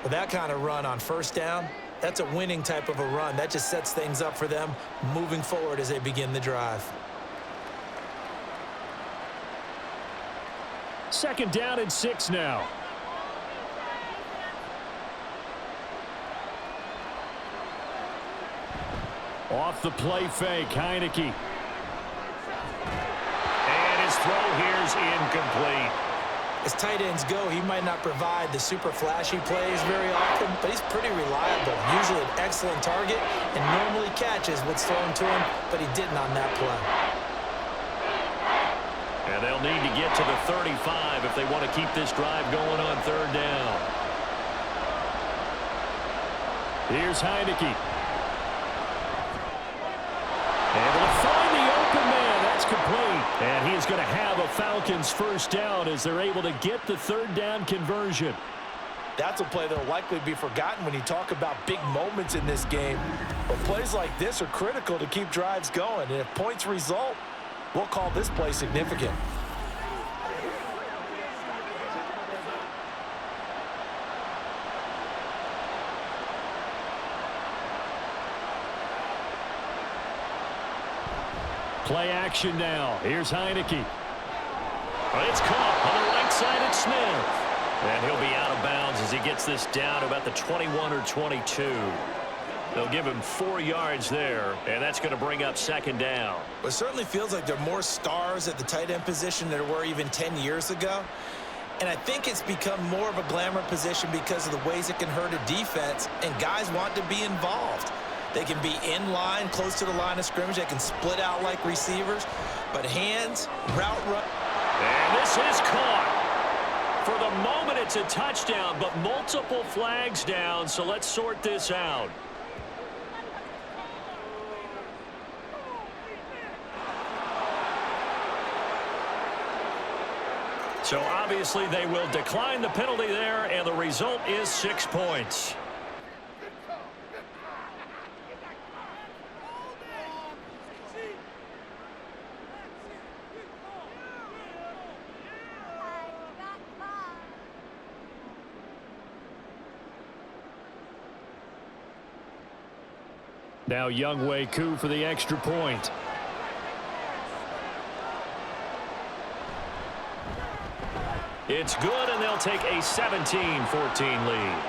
With that kind of run on 1st down, that's a winning type of a run. That just sets things up for them moving forward as they begin the drive. 2nd down and 6 now. Off the play fake, Heineke. And his throw here's incomplete. As tight ends go, he might not provide the super flashy plays very often, but he's pretty reliable. Usually an excellent target and normally catches what's thrown to him, but he didn't on that play. And they'll need to get to the 35 if they want to keep this drive going on 3rd down. Here's Heineke. Able to find the open man. That's complete. And he's going to have a Falcons 1st down as they're able to get the 3rd down conversion. That's a play that will likely be forgotten when you talk about big moments in this game. But plays like this are critical to keep drives going. And if points result, we'll call this play significant. Play action now. Here's Heineke. But it's caught on the right side at Smith. And he'll be out of bounds as he gets this down to about the 21 or 22. They'll give him 4 yards there, and that's going to bring up 2nd down. Well, it certainly feels like there are more stars at the tight end position than there were even 10 years ago. And I think it's become more of a glamour position because of the ways it can hurt a defense, and guys want to be involved. They can be in line, close to the line of scrimmage. They can split out like receivers. But hands, route run. And this is caught. For the moment, it's a touchdown, but multiple flags down, so let's sort this out. So obviously they will decline the penalty there, and the result is 6 points. Now Younghoe Koo for the extra point. It's good, and they'll take a 17-14 lead.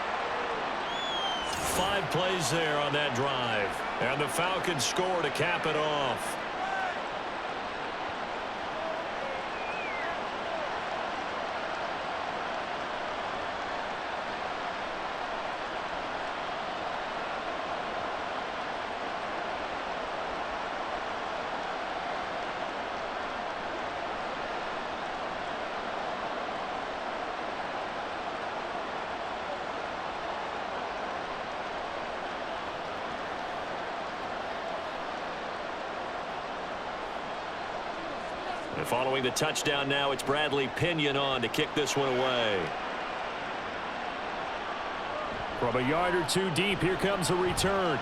5 plays there on that drive. And the Falcons score to cap it off. And following the touchdown now, it's Bradley Pinion on to kick this one away. From a yard or two deep, here comes a return.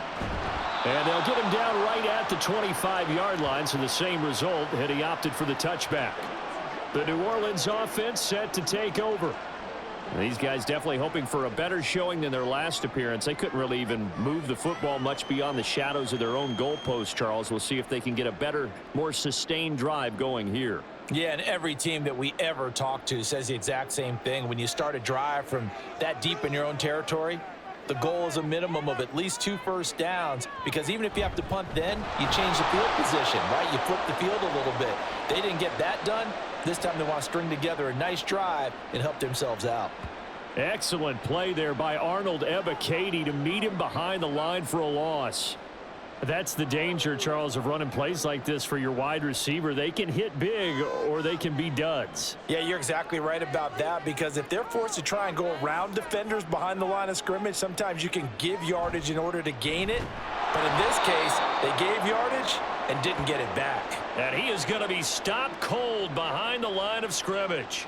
And they'll get him down right at the 25-yard line, so the same result had he opted for the touchback. The New Orleans offense set to take over. These guys definitely hoping for a better showing than their last appearance. They couldn't really even move the football much beyond the shadows of their own goalpost, Charles. We'll see if they can get a better, more sustained drive going here. Yeah, and every team that we ever talk to says the exact same thing. When you start a drive from that deep in your own territory, the goal is a minimum of at least 2 first downs, because even if you have to punt then, you change the field position, right? You flip the field a little bit. They didn't get that done. This time they want to string together a nice drive and help themselves out. Excellent play there by Arnold Ebiketie to meet him behind the line for a loss. That's the danger, Charles, of running plays like this for your wide receiver. They can hit big or they can be duds. Yeah, you're exactly right about that, because if they're forced to try and go around defenders behind the line of scrimmage, sometimes you can give yardage in order to gain it. But in this case, they gave yardage and didn't get it back. And he is going to be stopped cold behind the line of scrimmage.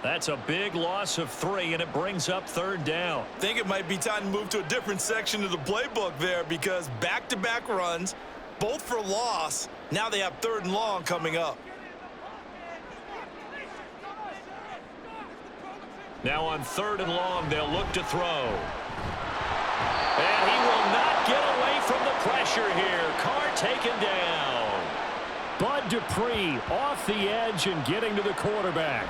That's a big loss of 3, and it brings up 3rd down. I think it might be time to move to a different section of the playbook there, because back-to-back runs, both for loss. Now they have 3rd and long coming up. Now on 3rd and long, they'll look to throw. And he will not get away from the pressure here. Carr taken down. Bud Dupree off the edge and getting to the quarterback.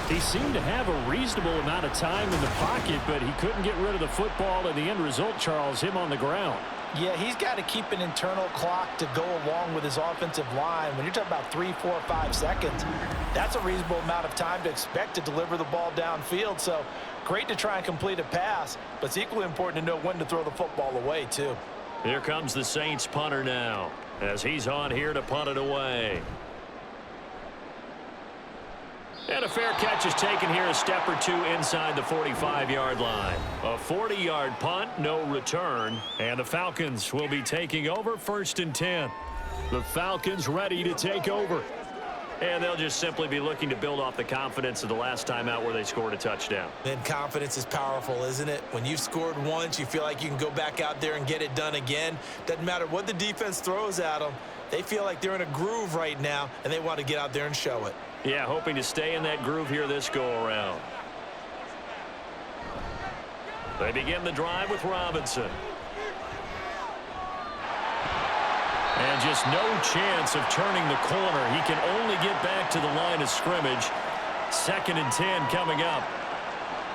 He seemed to have a reasonable amount of time in the pocket, but he couldn't get rid of the football, and the end result, Charles, him on the ground. Yeah, he's got to keep an internal clock to go along with his offensive line. When you're talking about 3, 4, 5 seconds, that's a reasonable amount of time to expect to deliver the ball downfield. So great to try and complete a pass, but it's equally important to know when to throw the football away, too. Here comes the Saints punter now, as he's on here to punt it away. And a fair catch is taken here, a step or 2 inside the 45-yard line. A 40-yard punt, no return, and the Falcons will be taking over 1st and 10. The Falcons ready to take over. And they'll just simply be looking to build off the confidence of the last time out where they scored a touchdown. And confidence is powerful, isn't it? When you've scored once, you feel like you can go back out there and get it done again. Doesn't matter what the defense throws at them. They feel like they're in a groove right now, and they want to get out there and show it. Yeah, hoping to stay in that groove here this go-around. They begin the drive with Robinson. And just no chance of turning the corner. He can only get back to the line of scrimmage. 2nd and 10 coming up.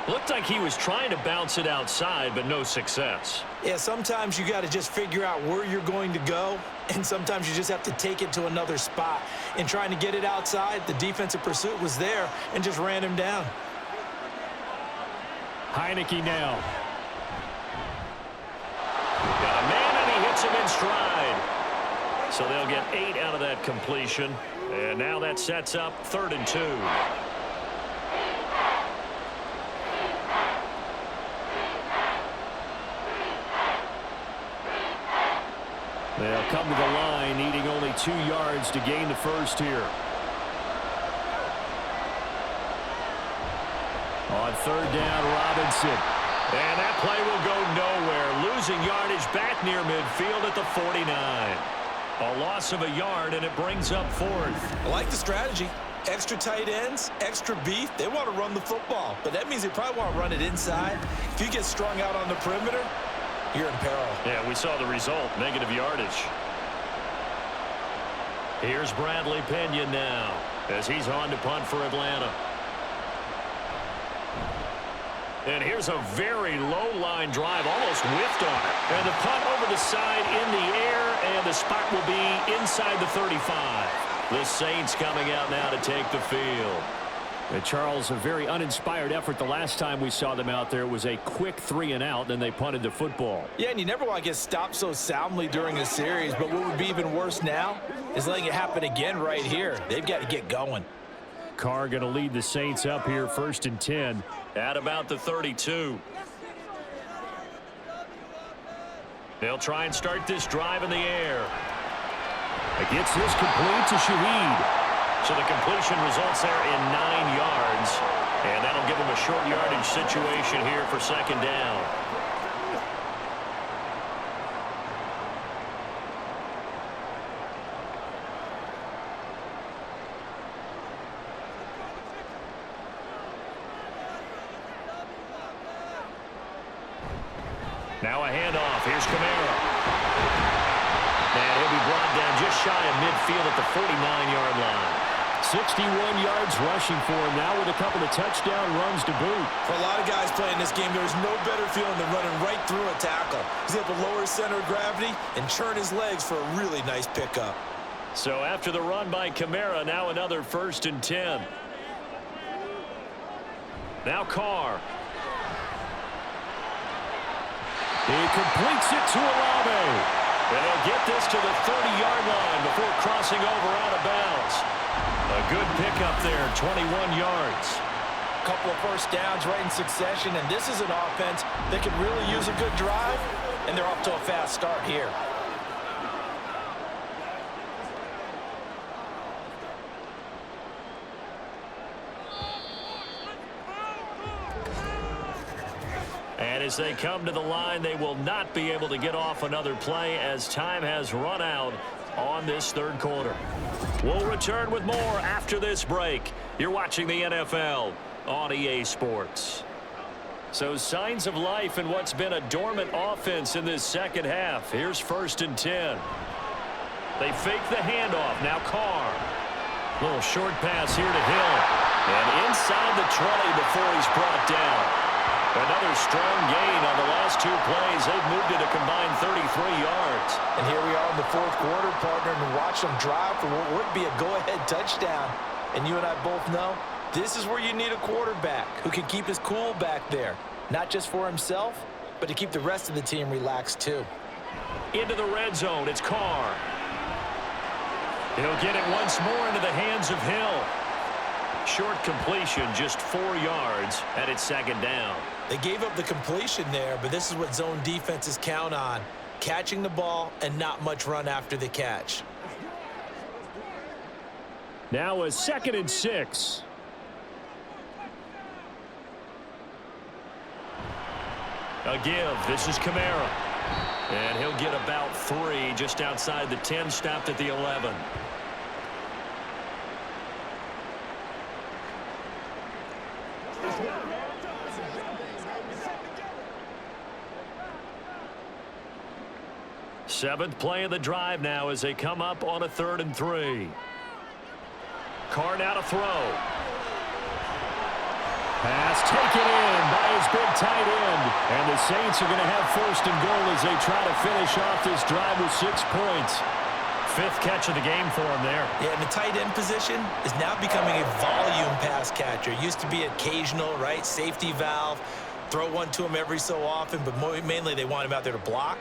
Looked like he was trying to bounce it outside, but no success. Yeah, sometimes you got to just figure out where you're going to go, and sometimes you just have to take it to another spot. In trying to get it outside, the defensive pursuit was there and just ran him down. Heineke now. Got a man, and he hits him in stride. So they'll get 8 out of that completion. And now that sets up 3rd and 2. They'll come to the line, needing only 2 yards to gain the first here. On 3rd down, Robinson. And that play will go nowhere. Losing yardage back near midfield at the 49. A loss of a yard, and it brings up 4th. I like the strategy. Extra tight ends, extra beef. They want to run the football, but that means they probably want to run it inside. If you get strung out on the perimeter, you're in peril. Yeah, we saw the result, negative yardage. Here's Bradley Pinion now as he's on to punt for Atlanta. And here's a very low-line drive, almost whiffed on it. And the punt over the side in the air, and the spot will be inside the 35. The Saints coming out now to take the field. And Charles, a very uninspired effort the last time we saw them out there. It was a quick 3-and-out, and they punted the football. Yeah, and you never want to get stopped so soundly during a series, but what would be even worse now is letting it happen again right here. They've got to get going. Carr going to lead the Saints up here, 1st and 10. At about the 32. They'll try and start this drive in the air. It gets this complete to Shaheed. So the completion results there in 9 yards. And that'll give them a short yardage situation here for 2nd down. Now a handoff. Here's Kamara. And he'll be brought down just shy of midfield at the 49-yard line. 61 yards rushing for him now with a couple of touchdown runs to boot. For a lot of guys playing this game, there's no better feeling than running right through a tackle. He's able to lower his center of gravity and churn his legs for a really nice pickup. So after the run by Kamara, now another 1st and 10. Now Carr. He completes it to Olave. And he'll get this to the 30-yard line before crossing over out of bounds. A good pickup there, 21 yards. A couple of first downs right in succession, and this is an offense that could really use a good drive, and they're off to a fast start here. And as they come to the line, they will not be able to get off another play as time has run out on this 3rd quarter. We'll return with more after this break. You're watching the NFL on EA Sports. So signs of life in what's been a dormant offense in this 2nd half. Here's 1st and 10. They fake the handoff. Now Carr. Little short pass here to Hill. And inside the 20 before he's brought down. Another strong gain on the last 2 plays. They've moved it a combined 33 yards. And here we are in the 4th quarter, partner, and watch them drive for what would be a go-ahead touchdown. And you and I both know this is where you need a quarterback who can keep his cool back there. Not just for himself, but to keep the rest of the team relaxed too. Into the red zone. It's Carr. He'll get it once more into the hands of Hill. Short completion, just 4 yards, and it's 2nd down. They gave up the completion there, but this is what zone defenses count on. Catching the ball and not much run after the catch. Now a 2nd and 6. A give. This is Kamara. And he'll get about 3 just outside the 10, stopped at the 11. Seventh play of the drive now as they come up on a 3rd and 3. Carr now to throw. Pass taken in by his big tight end. And the Saints are going to have 1st and goal as they try to finish off this drive with 6 points. 5th catch of the game for him there. Yeah, and the tight end position is now becoming a volume pass catcher. Used to be occasional, right? Safety valve. Throw one to him every so often, but mainly they want him out there to block.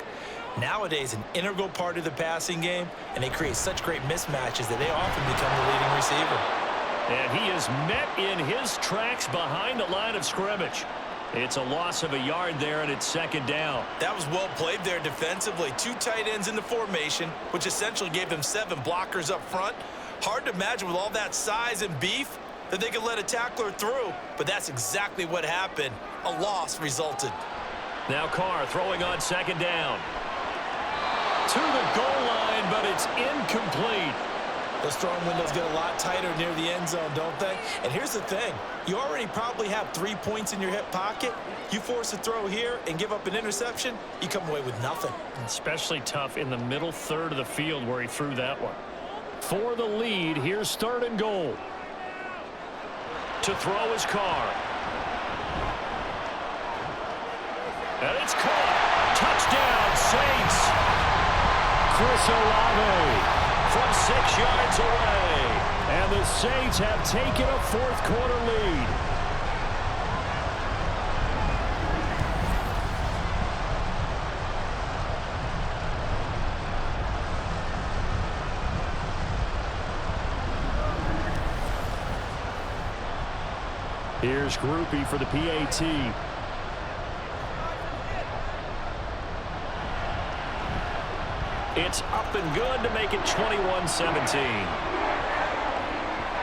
Nowadays, an integral part of the passing game, and they create such great mismatches that they often become the leading receiver. And he is met in his tracks behind the line of scrimmage. It's a loss of a yard there, and it's 2nd down. That was well played there defensively. 2 tight ends in the formation, which essentially gave them 7 blockers up front. Hard to imagine with all that size and beef that they could let a tackler through, but that's exactly what happened. A loss resulted. Now Carr throwing on 2nd down. To the goal line, but it's incomplete. Those throwing windows get a lot tighter near the end zone, don't they? And here's the thing. You already probably have 3 points in your hip pocket. You force a throw here and give up an interception, you come away with nothing. Especially tough in the middle third of the field where he threw that one. For the lead, here's 3rd and goal. To throw his Carr. And it's caught. Touchdown, Saints. Chris Olave from 6 yards away. And the Saints have taken a 4th quarter lead. Here's Groupie for the PAT. It's up and good to make it 21-17.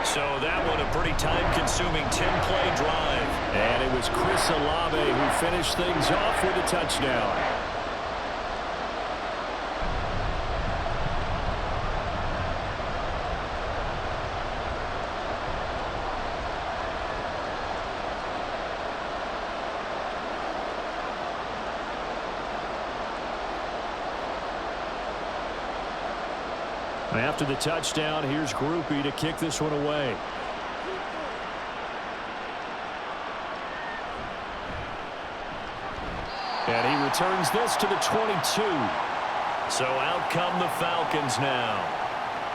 So that one a pretty time-consuming 10-play drive. And it was Chris Olave who finished things off with a touchdown. After the touchdown, here's Groupie to kick this one away. And he returns this to the 22. So out come the Falcons now.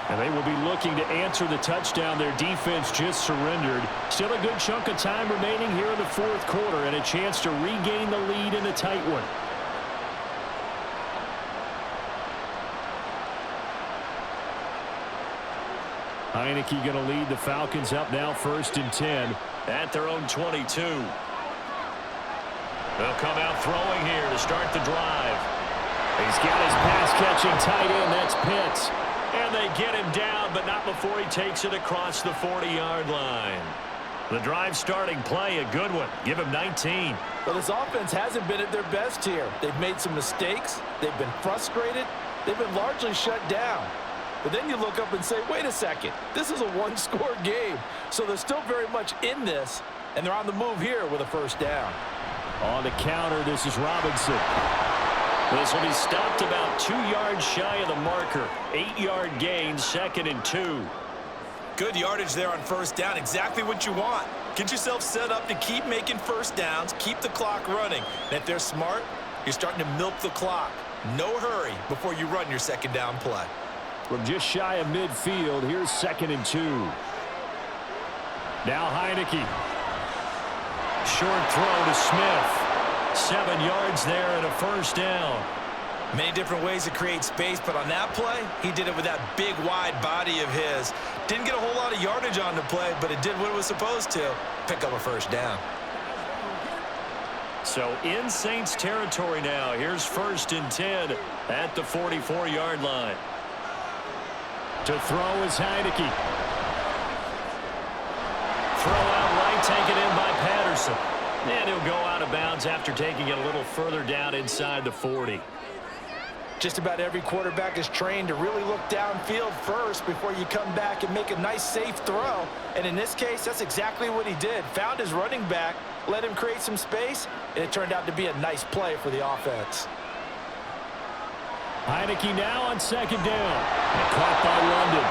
And they will be looking to answer the touchdown their defense just surrendered. Still a good chunk of time remaining here in the 4th quarter and a chance to regain the lead in a tight one. Heineke going to lead the Falcons up now 1st and 10 at their own 22. They'll come out throwing here to start the drive. He's got his pass-catching tight end. That's Pitts. And they get him down, but not before he takes it across the 40-yard line. The drive starting play, a good one. Give him 19. Well, this offense hasn't been at their best here. They've made some mistakes. They've been frustrated. They've been largely shut down. But then you look up and say, wait a second, this is a 1-score game. So they're still very much in this, and they're on the move here with a 1st down. On the counter, this is Robinson. This will be stopped about 2 yards shy of the marker. 8-yard gain, 2nd and 2. Good yardage there on 1st down, exactly what you want. Get yourself set up to keep making 1st downs, keep the clock running. And if they're smart, you're starting to milk the clock. No hurry before you run your 2nd down play. From just shy of midfield, here's 2nd and 2. Now Heineke. Short throw to Smith. 7 yards there and a 1st down. Many different ways to create space, but on that play, he did it with that big, wide body of his. Didn't get a whole lot of yardage on the play, but it did what it was supposed to. Pick up a 1st down. So in Saints territory now. Here's 1st and 10 at the 44-yard line. To throw is Heineke. Throw out right, taken in by Patterson. And he'll go out of bounds after taking it a little further down inside the 40. Just about every quarterback is trained to really look downfield first before you come back and make a nice, safe throw. And in this case, that's exactly what he did. Found his running back, let him create some space, and it turned out to be a nice play for the offense. Heineke now on 2nd down. And caught by London.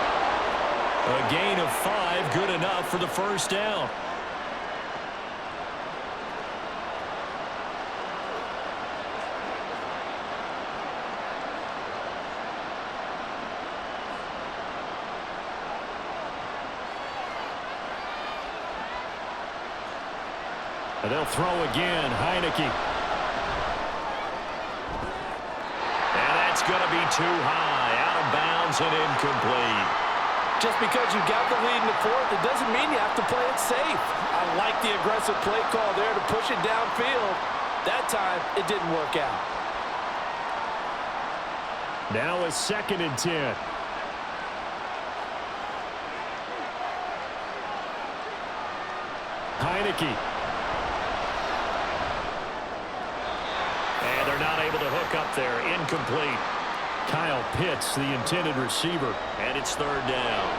A gain of 5, good enough for the 1st down. And they'll throw again, Heineke. It's going to be too high, out of bounds and incomplete. Just because you got the lead in the 4th, it doesn't mean you have to play it safe. I like the aggressive play call there to push it downfield. That time, it didn't work out. Now a 2nd and 10. Heineke. And they're not able to hook up there. Incomplete. Kyle Pitts, the intended receiver. And it's third down.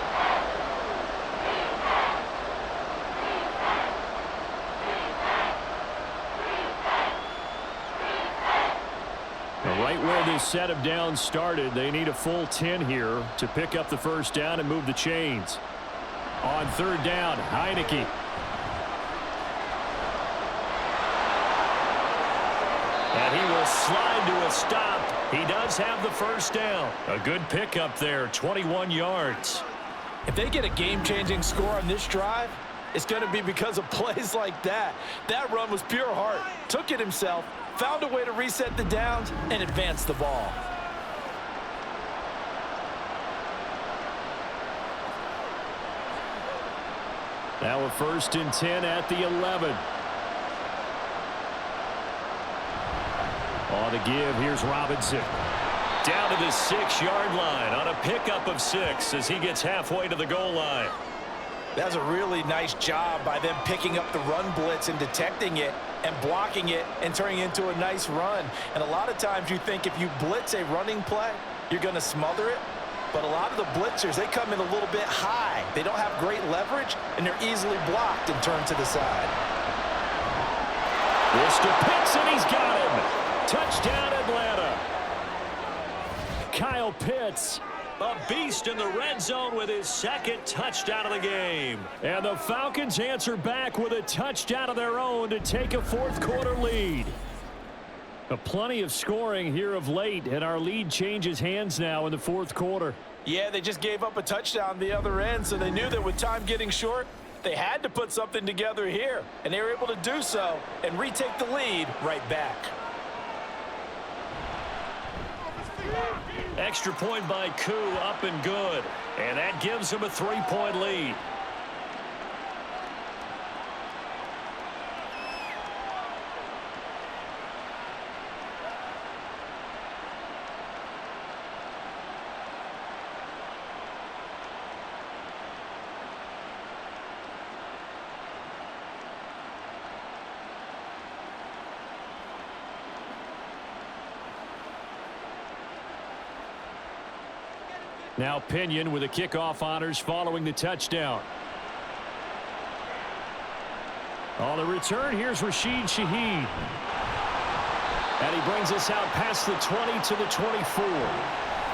Right where this set of downs started, they need a full 10 here to pick up the first down and move the chains. On third down, Heineke. And he will slide to a stop. He does have the first down. A good pickup there, 21 yards. If they get a game-changing score on this drive, it's going to be because of plays like that. That run was pure heart. Took it himself, found a way to reset the downs, and advance the ball. Now a first and 10 at the 11. On the give, here's Robinson. Down to the 6-yard line on a pickup of 6 as he gets halfway to the goal line. That's a really nice job by them picking up the run blitz and detecting it and blocking it and turning it into a nice run. And a lot of times you think if you blitz a running play, you're going to smother it. But a lot of the blitzers, they come in a little bit high. They don't have great leverage, and they're easily blocked and turned to the side. This to Pitts, and he's got him. Touchdown, Atlanta. Kyle Pitts. A beast in the red zone with his second touchdown of the game. And the Falcons answer back with a touchdown of their own to take a fourth-quarter lead. Plenty of scoring here of late, and our lead changes hands now in the fourth quarter. Yeah, they just gave up a touchdown the other end, so they knew that with time getting short, they had to put something together here, and they were able to do so and retake the lead right back. Extra point by Koo, up and good. And that gives him a 3-point lead. Now Pinion with the kickoff honors following the touchdown. On the return, here's Rashid Shaheed. And he brings us out past the 20 to the 24.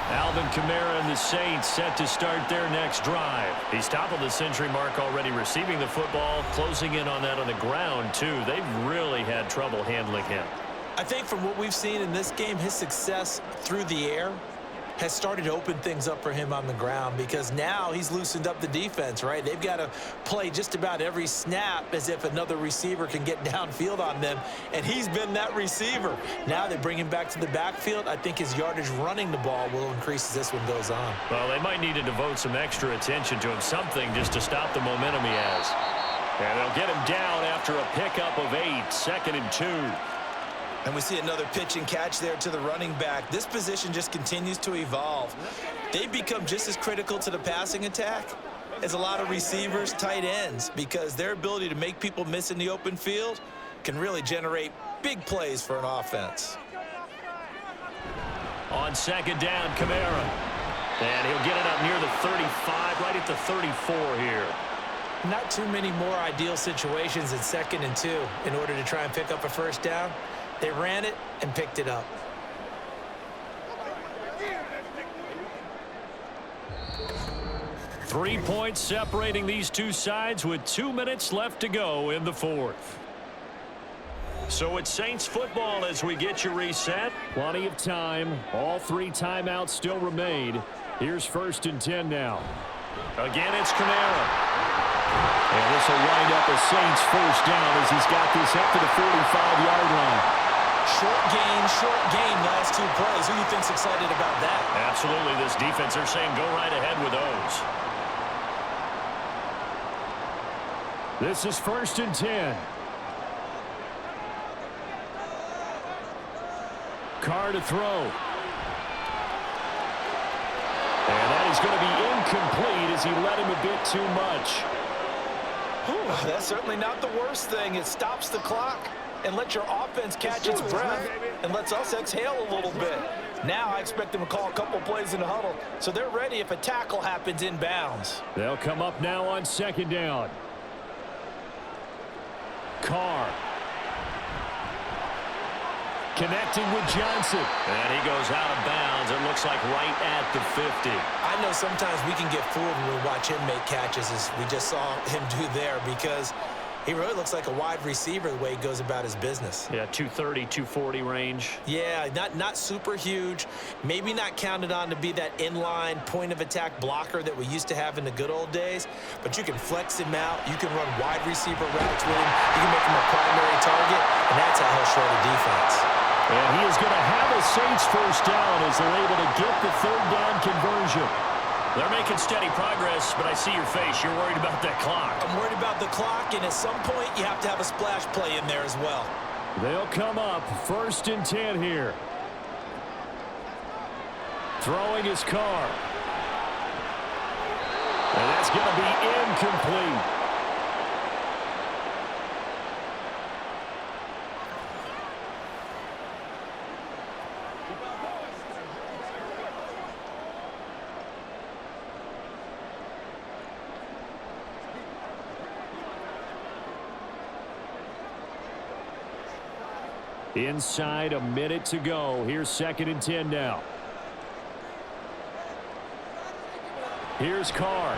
Alvin Kamara and the Saints set to start their next drive. He's toppled the century mark already receiving the football, closing in on that on the ground, too. They've really had trouble handling him. I think from what we've seen in this game, his success through the air has started to open things up for him on the ground, because now he's loosened up the defense, right? They've got to play just about every snap as if another receiver can get downfield on them, and he's been that receiver. Now they bring him back to the backfield. I think his yardage running the ball will increase as this one goes on. Well, they might need to devote some extra attention to him, something just to stop the momentum he has. And they'll get him down after a pickup of 8, 2nd and 2. And we see another pitch and catch there to the running back. This position just continues to evolve. They become just as critical to the passing attack as a lot of receivers, tight ends, because their ability to make people miss in the open field can really generate big plays for an offense. On 2nd down, Kamara. And he'll get it up near the 35, right at the 34 here. Not too many more ideal situations in 2nd and 2 in order to try and pick up a first down. They ran it and picked it up. Three points separating these two sides with 2 minutes left to go in the fourth. So it's Saints football as we get you reset. Plenty of time. All 3 timeouts still remain. Here's 1st and 10 now. Again, it's Kamara. And this will wind up a Saints first down as he's got this up to the 45-yard line. Short gain, last 2 plays. Who do you think's excited about that? Absolutely. This defense, they're saying go right ahead with those. This is 1st and 10. Carr to throw. And that is going to be incomplete as he led him a bit too much. Ooh, that's certainly not the worst thing. It stops the clock and lets your offense catch its breath and lets us exhale a little bit. Now I expect them to call a couple plays in the huddle, so they're ready if a tackle happens inbounds. They'll come up now on 2nd down. Carr. Connecting with Johnson. And he goes out of bounds. It looks like right at the 50. I know sometimes we can get fooled when we watch him make catches, as we just saw him do there, because he really looks like a wide receiver the way he goes about his business. Yeah, 230, 240 range. Yeah, not super huge. Maybe not counted on to be that inline point-of-attack blocker that we used to have in the good old days, but you can flex him out. You can run wide receiver routes with him. You can make him a primary target, and that's how he'll shred a defense. And he is going to have a Saints first down as they're able to get the 3rd down conversion. They're making steady progress, but I see your face. You're worried about that clock. I'm worried about the clock, and at some point, you have to have a splash play in there as well. They'll come up 1st and 10 here. Throwing his Carr. And that's going to be incomplete. Inside a minute to go. Here's 2nd and 10 now. Here's Carr.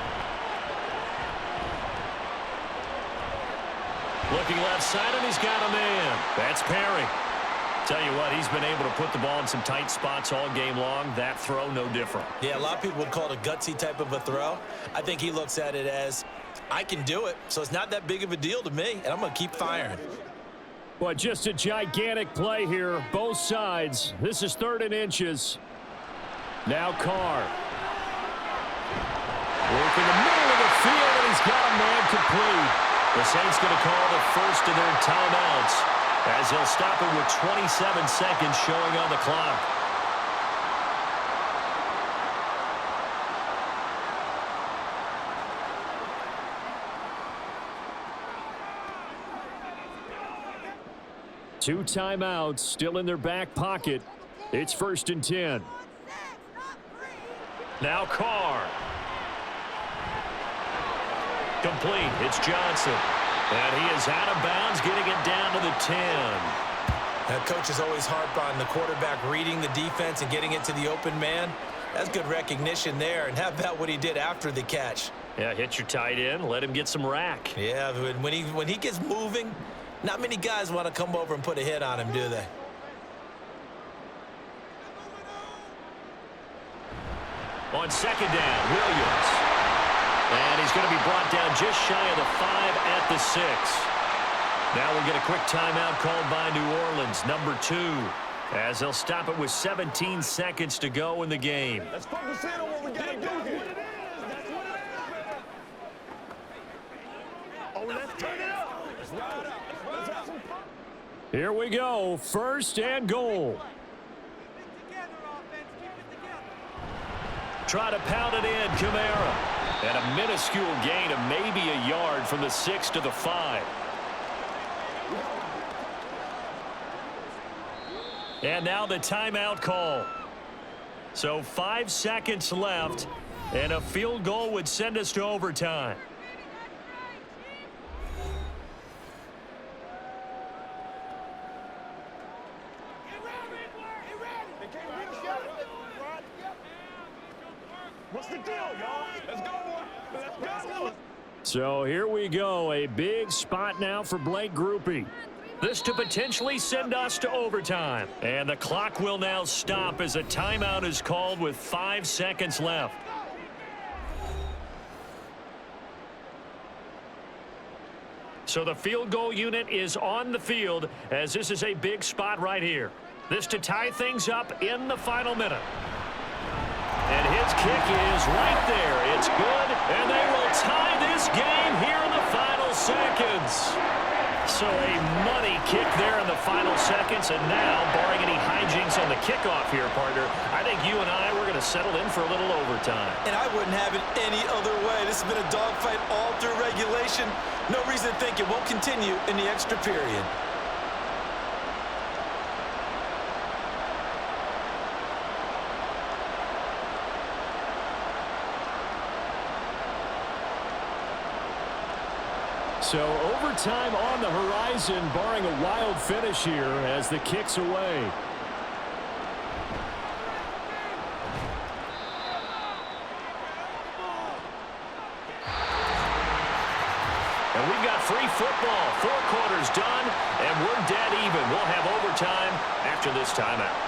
Looking left side, and he's got a man. That's Perry. Tell you what, he's been able to put the ball in some tight spots all game long. That throw, no different. Yeah, a lot of people would call it a gutsy type of a throw. I think he looks at it as, I can do it, so it's not that big of a deal to me, and I'm going to keep firing. Well, just a gigantic play here, both sides. This is 3rd and inches. Now Carr. Working the middle of the field, and he's got a man complete. The Saints going to call the first of their timeouts as they'll stop it with 27 seconds showing on the clock. Two timeouts still in their back pocket. It's 1st and 10. Now Carr. Complete. It's Johnson. And he is out of bounds, getting it down to the 10. That coach is always harp on the quarterback reading the defense and getting it to the open man. That's good recognition there. And how about what he did after the catch? Yeah, hit your tight end. Let him get some rack. Yeah, when he gets moving, not many guys want to come over and put a hit on him, do they? On 2nd down, Williams. And he's going to be brought down just shy of the 5 at the 6. Now we'll get a quick timeout called by New Orleans, number 2, as they'll stop it with 17 seconds to go in the game. Let's focus in on what we got to do here. Oh, let's turn it up. Let's ride up. Let's have some fun. Here we go. 1st and goal. Try to pound it in, Kamara. And a minuscule gain of maybe a yard from the 6 to the 5. And now the timeout call. So 5 seconds left, and a field goal would send us to overtime. What's the deal, y'all? Let's go, boy. Let's go. So here we go. A big spot now for Blake Groupie. This to potentially send us to overtime. And the clock will now stop as a timeout is called with 5 seconds left. So the field goal unit is on the field as this is a big spot right here. This to tie things up in the final minute. And his kick is right there. It's good, and they will tie this game here in the final seconds. So a money kick there in the final seconds, and now, barring any hijinks on the kickoff here, partner, I think you and I, we're going to settle in for a little overtime. And I wouldn't have it any other way. This has been a dogfight all through regulation. No reason to think it won't continue in the extra period. So overtime on the horizon, barring a wild finish here as the kick's away. And we've got free football. 4 quarters done, and we're dead even. We'll have overtime after this timeout.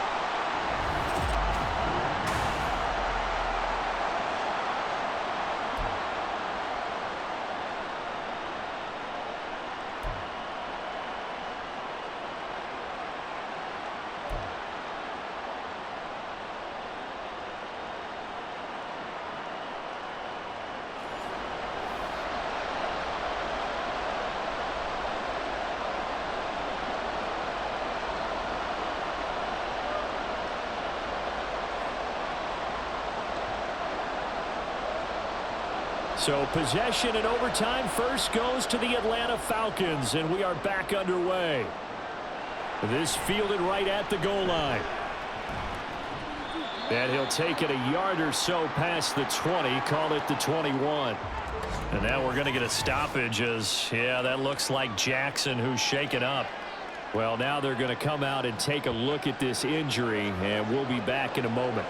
So possession in overtime first goes to the Atlanta Falcons, and we are back underway. This fielded right at the goal line. And he'll take it a yard or so past the 20, call it the 21. And now we're going to get a stoppage as, yeah, that looks like Jackson who's shaken up. Well, now they're going to come out and take a look at this injury, and we'll be back in a moment.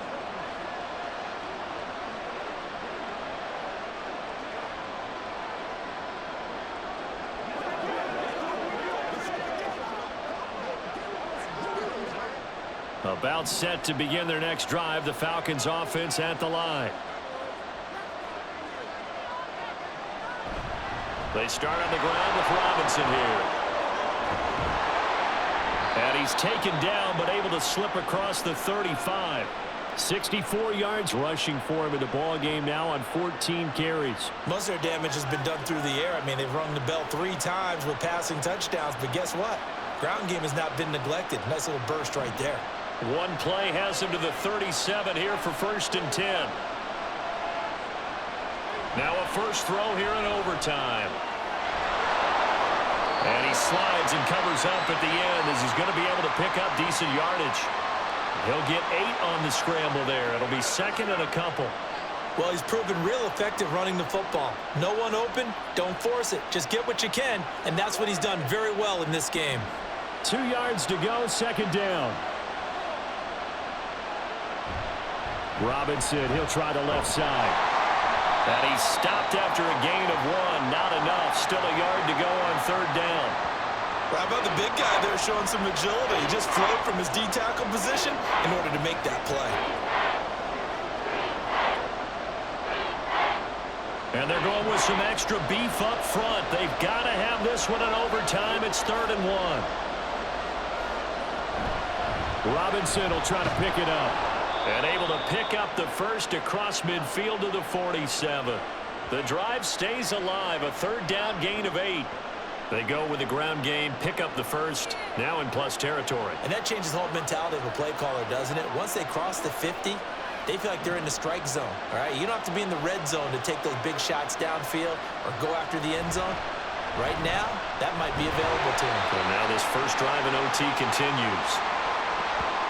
About set to begin their next drive, the Falcons offense at the line. They start on the ground with Robinson here. And he's taken down but able to slip across the 35. 64 yards rushing for him in the ball game now on 14 carries. Most of their damage has been done through the air. I mean, they've rung the bell 3 times with passing touchdowns, but guess what? Ground game has not been neglected. Nice little burst right there. One play has him to the 37 here for 1st and 10. Now a first throw here in overtime. And he slides and covers up at the end as he's going to be able to pick up decent yardage. He'll get 8 on the scramble there. It'll be 2nd and a couple. Well, he's proven real effective running the football. No one open, don't force it. Just get what you can, and that's what he's done very well in this game. 2 yards to go, 2nd down. Robinson, he'll try the left side. And he's stopped after a gain of 1. Not enough. Still a yard to go on 3rd down. How about the big guy there showing some agility? He just flowed from his D-tackle position in order to make that play. And they're going with some extra beef up front. They've got to have this one in overtime. It's 3rd and 1. Robinson will try to pick it up. And able to pick up the first across midfield to the 47. The drive stays alive. A 3rd down gain of 8. They go with the ground game, pick up the first, now in plus territory. And that changes the whole mentality of a play caller, doesn't it? Once they cross the 50, they feel like they're in the strike zone. All right, you don't have to be in the red zone to take those big shots downfield or go after the end zone. Right now, that might be available to them. And now this first drive in OT continues.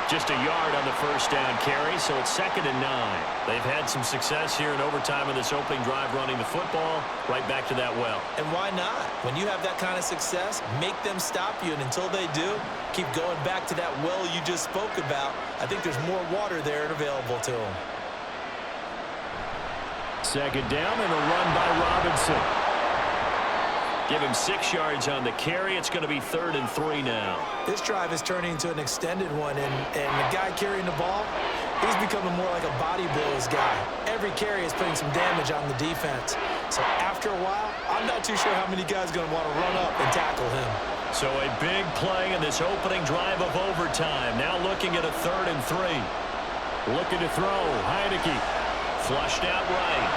Just a yard on the first down carry, so it's 2nd and 9. They've had some success here in overtime in this opening drive running the football. Right back to that well. And why not? When you have that kind of success, make them stop you, and until they do, keep going back to that well you just spoke about. I think there's more water there and available to them. 2nd down and a run by Robinson. Give him 6 yards on the carry. It's going to be 3rd and 3 now. This drive is turning into an extended one, and the guy carrying the ball, he's becoming more like a body blows guy. Every carry is putting some damage on the defense. So after a while, I'm not too sure how many guys are going to want to run up and tackle him. So a big play in this opening drive of overtime. Now looking at a 3rd and 3. Looking to throw. Heineke flushed out right.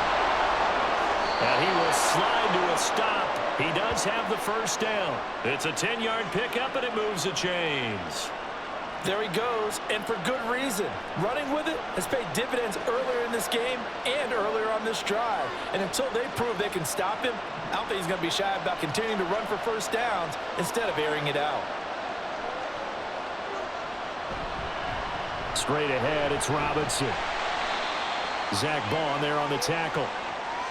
And he will slide to a stop. He does have the first down. It's a 10-yard pickup, and it moves the chains. There he goes, and for good reason. Running with it has paid dividends earlier in this game and earlier on this drive. And until they prove they can stop him, I don't think he's going to be shy about continuing to run for first downs instead of airing it out. Straight ahead, it's Robinson. Zach Bond there on the tackle.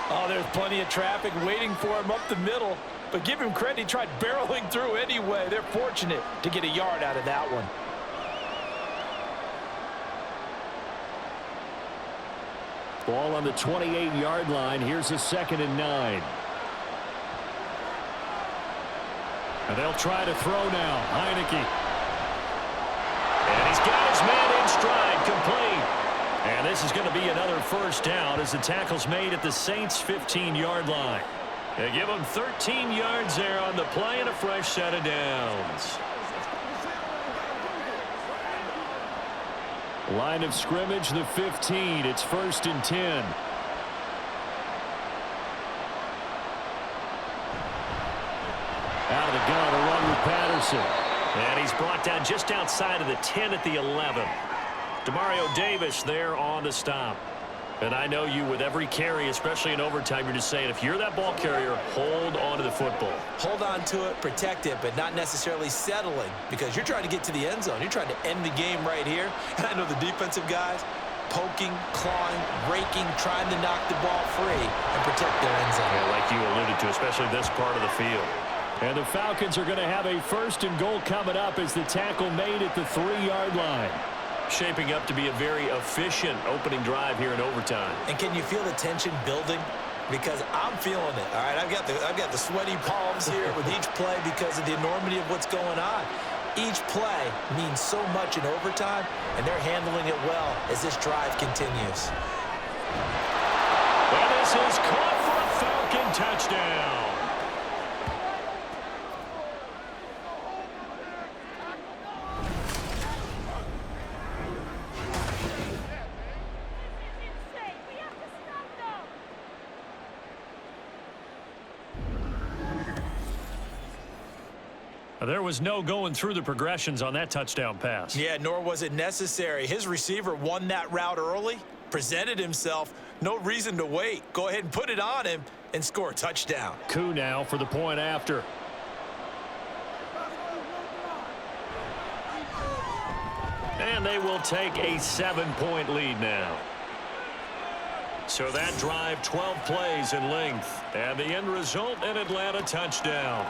Oh, there's plenty of traffic waiting for him up the middle. but give him credit. He tried barreling through anyway. They're fortunate to get a yard out of that one. Ball on the 28-yard line. Here's a 2nd and 9. And they'll try to throw now. Heineke. And he's got his man in stride, complete. And this is going to be another first down as the tackle's made at the Saints' 15-yard line. They give them 13 yards there on the play and a fresh set of downs. Line of scrimmage, the 15. It's 1st and 10. Out of the gun, a run with Patterson. And he's brought down just outside of the 10 at the 11. Demario Davis there on the stop. And I know you, with every carry, especially in overtime, you're just saying, if you're that ball carrier, hold on to the football. Hold on to it, protect it, but not necessarily settling, because you're trying to get to the end zone. You're trying to end the game right here. And I know the defensive guys poking, clawing, raking, trying to knock the ball free and protect their end zone. Yeah, like you alluded to, especially this part of the field. And the Falcons are going to have a 1st and goal coming up as the tackle made at the 3-yard line. Shaping up to be a very efficient opening drive here in overtime. And can you feel the tension building? Because I'm feeling it. All right, I've got the sweaty palms here with each play because of the enormity of what's going on. Each play means so much in overtime, and they're handling it well as this drive continues. And this is caught for a Falcon touchdown. There was no going through the progressions on that touchdown pass. Yeah, nor was it necessary. His receiver won that route early, presented himself. No reason to wait. Go ahead and put it on him and score a touchdown. Coup now for the point after. And they will take a 7-point lead now. So that drive, 12 plays in length. And the end result, an Atlanta touchdown.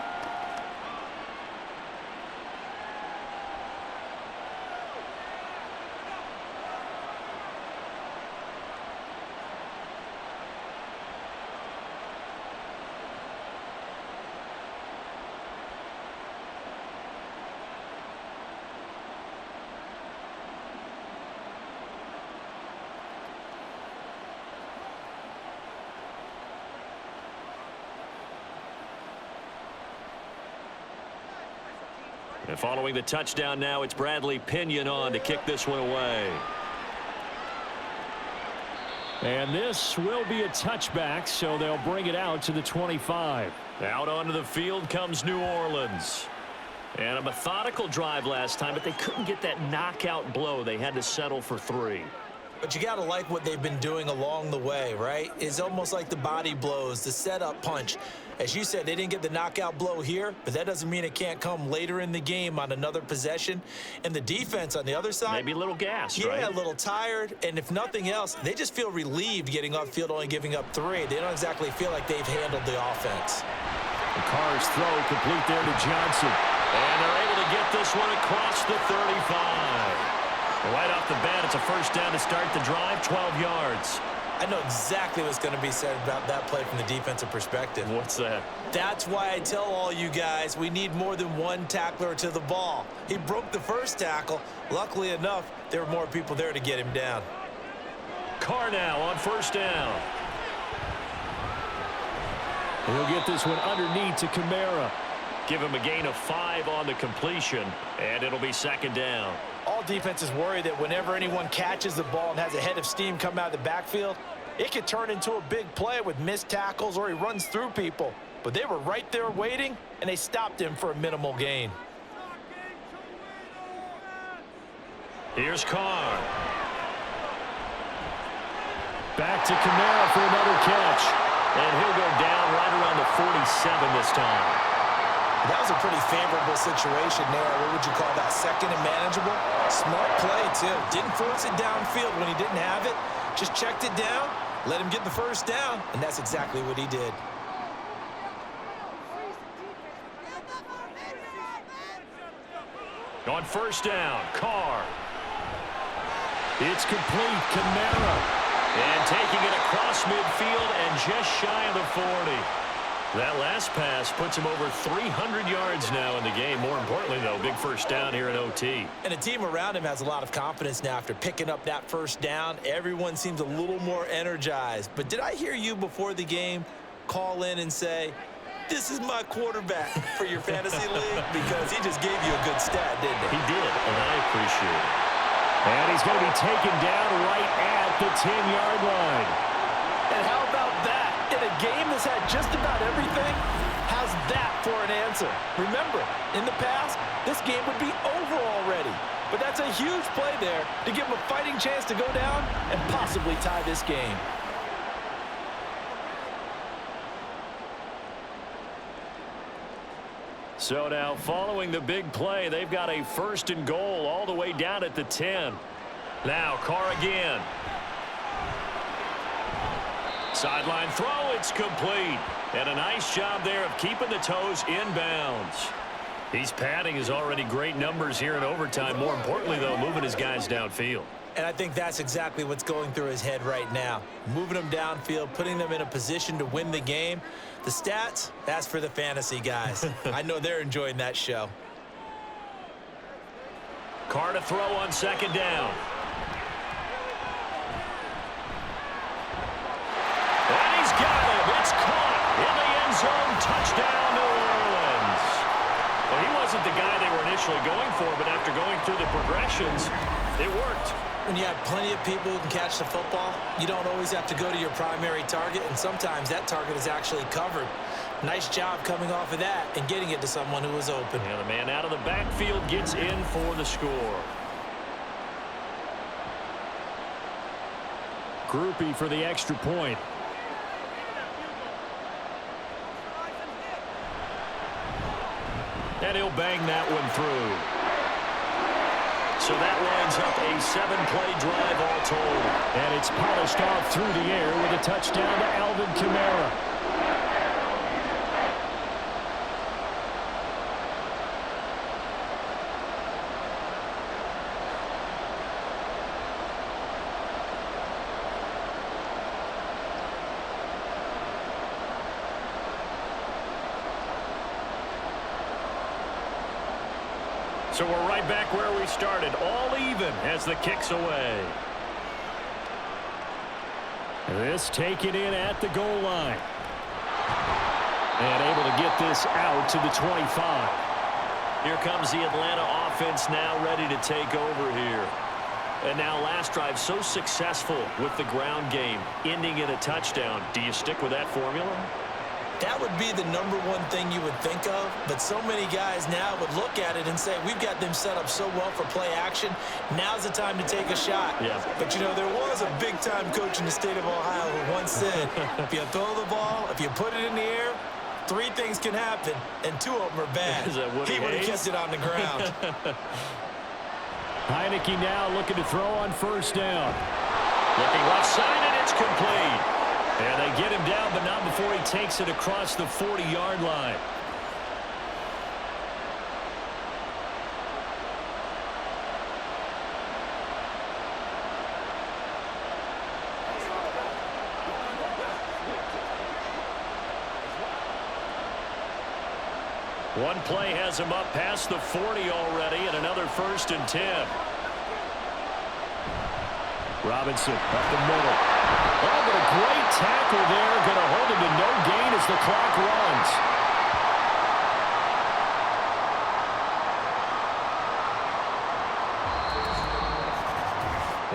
And following the touchdown now, it's Bradley Pinion on to kick this one away. And this will be a touchback, so they'll bring it out to the 25. Out onto the field comes New Orleans. And a methodical drive last time, but they couldn't get that knockout blow. They had to settle for 3. But you got to like what they've been doing along the way, right? It's almost like the body blows, the setup punch. As you said, they didn't get the knockout blow here, but that doesn't mean it can't come later in the game on another possession. And the defense on the other side, maybe a little gassed, right? Yeah, a little tired. And if nothing else, they just feel relieved getting upfield, only giving up 3. They don't exactly feel like they've handled the offense. The Carr's throw complete there to Johnson. And they're able to get this one across the 35. Right off the bat, it's a first down to start the drive, 12 yards. I know exactly what's going to be said about that play from the defensive perspective. What's that? That's why I tell all you guys we need more than one tackler to the ball. He broke the first tackle. Luckily enough, there were more people there to get him down. Carr now on first down. He'll get this one underneath to Kamara. Give him a gain of 5 on the completion, and it'll be second down. All defenses worry that whenever anyone catches the ball and has a head of steam come out of the backfield, it could turn into a big play with missed tackles or he runs through people. But they were right there waiting, and they stopped him for a minimal gain. Here's Carr. Back to Kamara for another catch. And he'll go down right around the 47 this time. That was a pretty favorable situation there. What would you call that? Second and manageable? Smart play, too. Didn't force it downfield when he didn't have it. Just checked it down, let him get the first down, and that's exactly what he did. On first down, Carr. It's complete, Kamara. And taking it across midfield and just shy of the 40. That last pass puts him over 300 yards now in the game. More importantly, though, big first down here in OT. And the team around him has a lot of confidence now after picking up that first down. Everyone seems a little more energized. But did I hear you before the game call in and say, this is my quarterback for your fantasy league? Because he just gave you a good stat, didn't he? He did, and I appreciate it. And he's going to be taken down right at the 10-yard line. And how about that? In a game that's had just about everything, how's that for an answer? Remember, in the past, this game would be over already. But that's a huge play there to give him a fighting chance to go down and possibly tie this game. So now, following the big play, they've got a first and goal all the way down at the 10. Now, Carr again. Sideline throw, it's complete. And a nice job there of keeping the toes inbounds. He's padding his already great numbers here in overtime. More importantly, though, moving his guys downfield. And I think that's exactly what's going through his head right now. Moving them downfield, putting them in a position to win the game. The stats, that's for the fantasy guys. I know they're enjoying that show. Carr to throw on second down. And he's got him. It's caught in the end zone. Touchdown, New Orleans. Well, he wasn't the guy they were initially going for, but after going through the progressions, it worked. When you have plenty of people who can catch the football, you don't always have to go to your primary target, and sometimes that target is actually covered. Nice job coming off of that and getting it to someone who was open. And the man out of the backfield gets in for the score. Groupie for the extra point. And he'll bang that one through. So that lines up a 7-play drive all told. And it's polished off through the air with a touchdown to Alvin Kamara. So we're right back where we started, all even as the kick's away. This taken in at the goal line. And able to get this out to the 25. Here comes the Atlanta offense now ready to take over here. And now last drive so successful with the ground game, ending in a touchdown. Do you stick with that formula? That would be the number one thing you would think of, but so many guys now would look at it and say, we've got them set up so well for play action, now's the time to take a shot. Yeah. But, you know, there was a big-time coach in the state of Ohio who once said, if you throw the ball, if you put it in the air, 3 things can happen, and 2 of them are bad. He would have kept it on the ground. Heineke now looking to throw on first down. Looking left side, and it's complete. And they get him down, but not before he takes it across the 40-yard line. One play has him up past the 40 already, and another 1st and 10. Robinson up the middle. Oh, but a great tackle there. Going to hold him to no gain as the clock runs.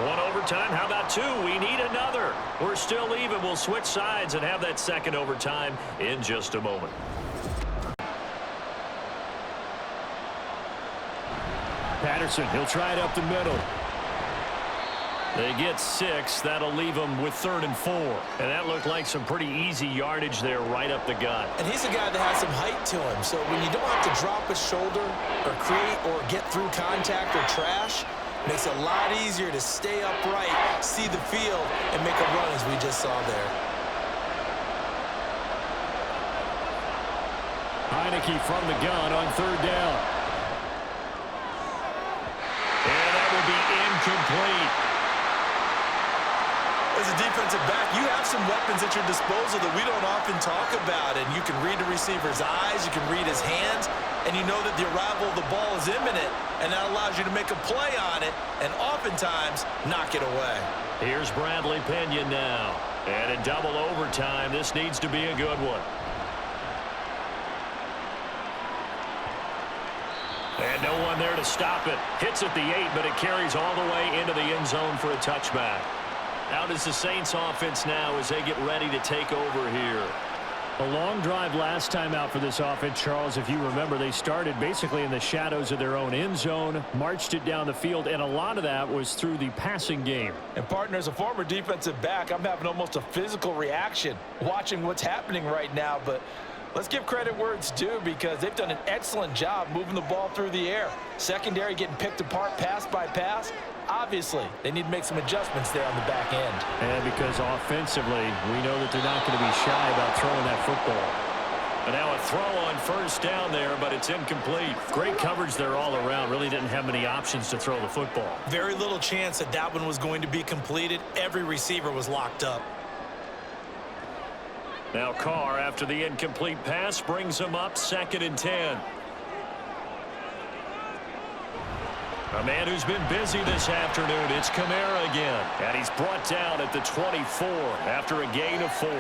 One overtime. How about 2? We need another. We're still even. We'll switch sides and have that second overtime in just a moment. Patterson, he'll try it up the middle. They get 6. That'll leave them with 3rd and 4. And that looked like some pretty easy yardage there right up the gut. And he's a guy that has some height to him. So when you don't have to drop a shoulder or create or get through contact or trash, it makes it a lot easier to stay upright, see the field, and make a run as we just saw there. Heineke from the gun on 3rd down. complete. As a defensive back, you have some weapons at your disposal that we don't often talk about, and you can read the receiver's eyes, you can read his hands, and you know that the arrival of the ball is imminent, and that allows you to make a play on it and oftentimes knock it away. Here's Bradley Pinion now. And in double overtime, this needs to be a good one. And no one there to stop it. Hits at the 8, but it carries all the way into the end zone for a touchback. Out is the Saints offense now as they get ready to take over here. A long drive last time out for this offense, Charles. If you remember, they started basically in the shadows of their own end zone, marched it down the field, and a lot of that was through the passing game. And partner, as a former defensive back, I'm having almost a physical reaction watching what's happening right now. But let's give credit where it's due, because they've done an excellent job moving the ball through the air. Secondary getting picked apart pass by pass. Obviously, they need to make some adjustments there on the back end. And because offensively, we know that they're not going to be shy about throwing that football. And now a throw on first down there, but it's incomplete. Great coverage there all around. Really didn't have many options to throw the football. Very little chance that that one was going to be completed. Every receiver was locked up. Now Carr, after the incomplete pass, brings him up 2nd and 10. A man who's been busy this afternoon, it's Kamara again. And he's brought down at the 24 after a gain of 4.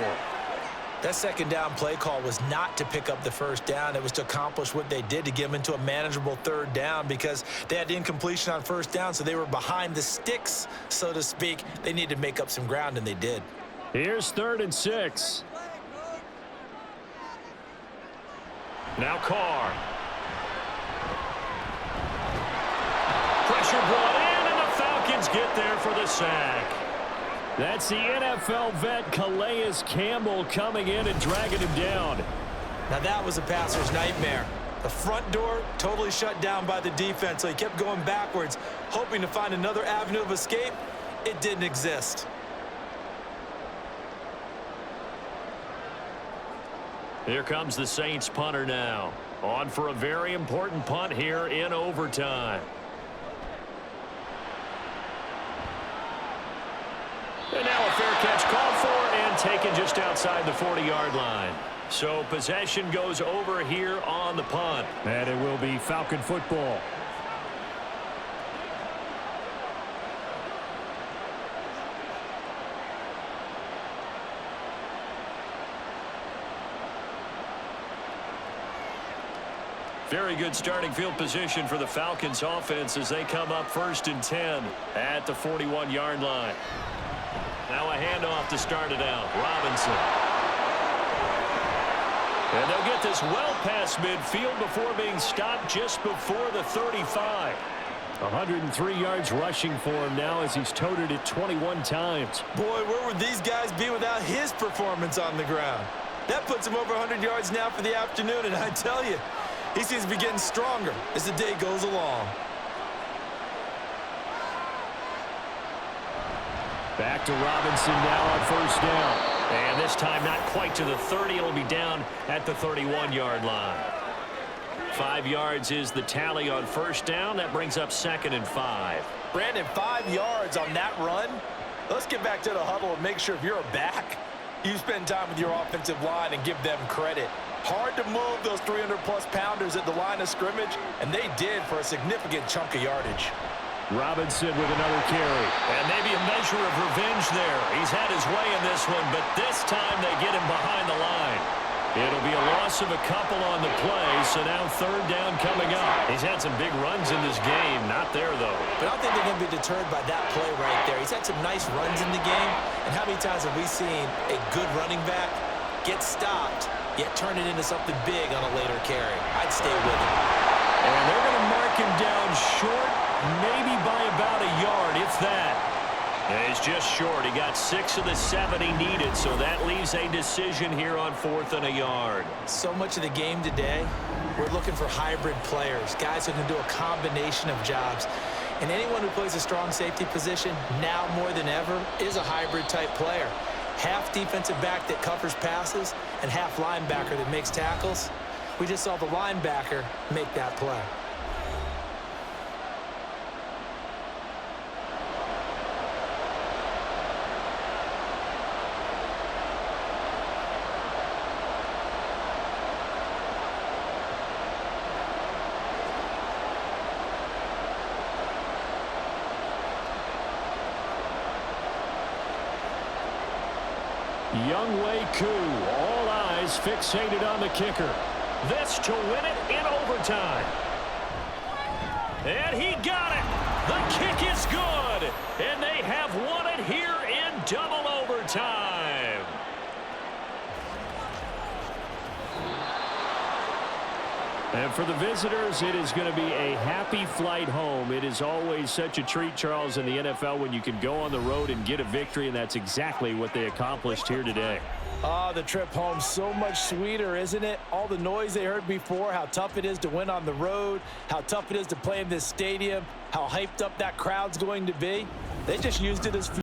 That second down play call was not to pick up the first down. It was to accomplish what they did, to get them into a manageable 3rd down, because they had incompletion on first down, so they were behind the sticks, so to speak. They needed to make up some ground, and they did. Here's 3rd and 6. Now Carr. Pressure brought in, and the Falcons get there for the sack. That's the NFL vet Calais Campbell coming in and dragging him down. Now that was a passer's nightmare. The front door totally shut down by the defense, so he kept going backwards, hoping to find another avenue of escape. It didn't exist. Here comes the Saints punter now. On for a very important punt here in overtime. And now a fair catch called for and taken just outside the 40-yard line. So possession goes over here on the punt. And it will be Falcon football. Very good starting field position for the Falcons offense as they come up 1st and 10 at the 41-yard line. Now a handoff to start it out. Robinson. And they'll get this well past midfield before being stopped just before the 35. 103 yards rushing for him now as he's toted it 21 times. Boy, where would these guys be without his performance on the ground? That puts him over 100 yards now for the afternoon, and I tell you, he seems to be getting stronger as the day goes along. Back to Robinson now on 1st down. And this time not quite to the 30. It'll be down at the 31-yard line. 5 yards is the tally on 1st down. That brings up 2nd and 5. Brandon, 5 yards on that run. Let's get back to the huddle and make sure if you're a back, you spend time with your offensive line and give them credit. Hard to move those 300-plus pounders at the line of scrimmage, and they did for a significant chunk of yardage. Robinson with another carry. And maybe a measure of revenge there. He's had his way in this one, but this time they get him behind the line. It'll be a loss of a couple on the play, so now 3rd down coming up. He's had some big runs in this game. Not there, though. But I don't think they're going to be deterred by that play right there. He's had some nice runs in the game, and how many times have we seen a good running back get stopped, yet turn it into something big on a later carry? I'd stay with him. And they're going to mark him down short, maybe by about a yard, if that. And he's just short. He got 6 of the 7 he needed, so that leaves a decision here on 4th and a yard. So much of the game today, we're looking for hybrid players, guys who can do a combination of jobs. And anyone who plays a strong safety position, now more than ever, is a hybrid-type player. Half defensive back that covers passes and half linebacker that makes tackles. We just saw the linebacker make that play. Younghoe Koo, all eyes fixated on the kicker. This to win it in overtime. And he got it. The kick is good. And they have won it here in double overtime. And for the visitors, it is going to be a happy flight home. It is always such a treat, Charles, in the NFL when you can go on the road and get a victory, and that's exactly what they accomplished here today. Oh, the trip home so much sweeter, isn't it? All the noise they heard before, how tough it is to win on the road, how tough it is to play in this stadium, how hyped up that crowd's going to be. They just used it as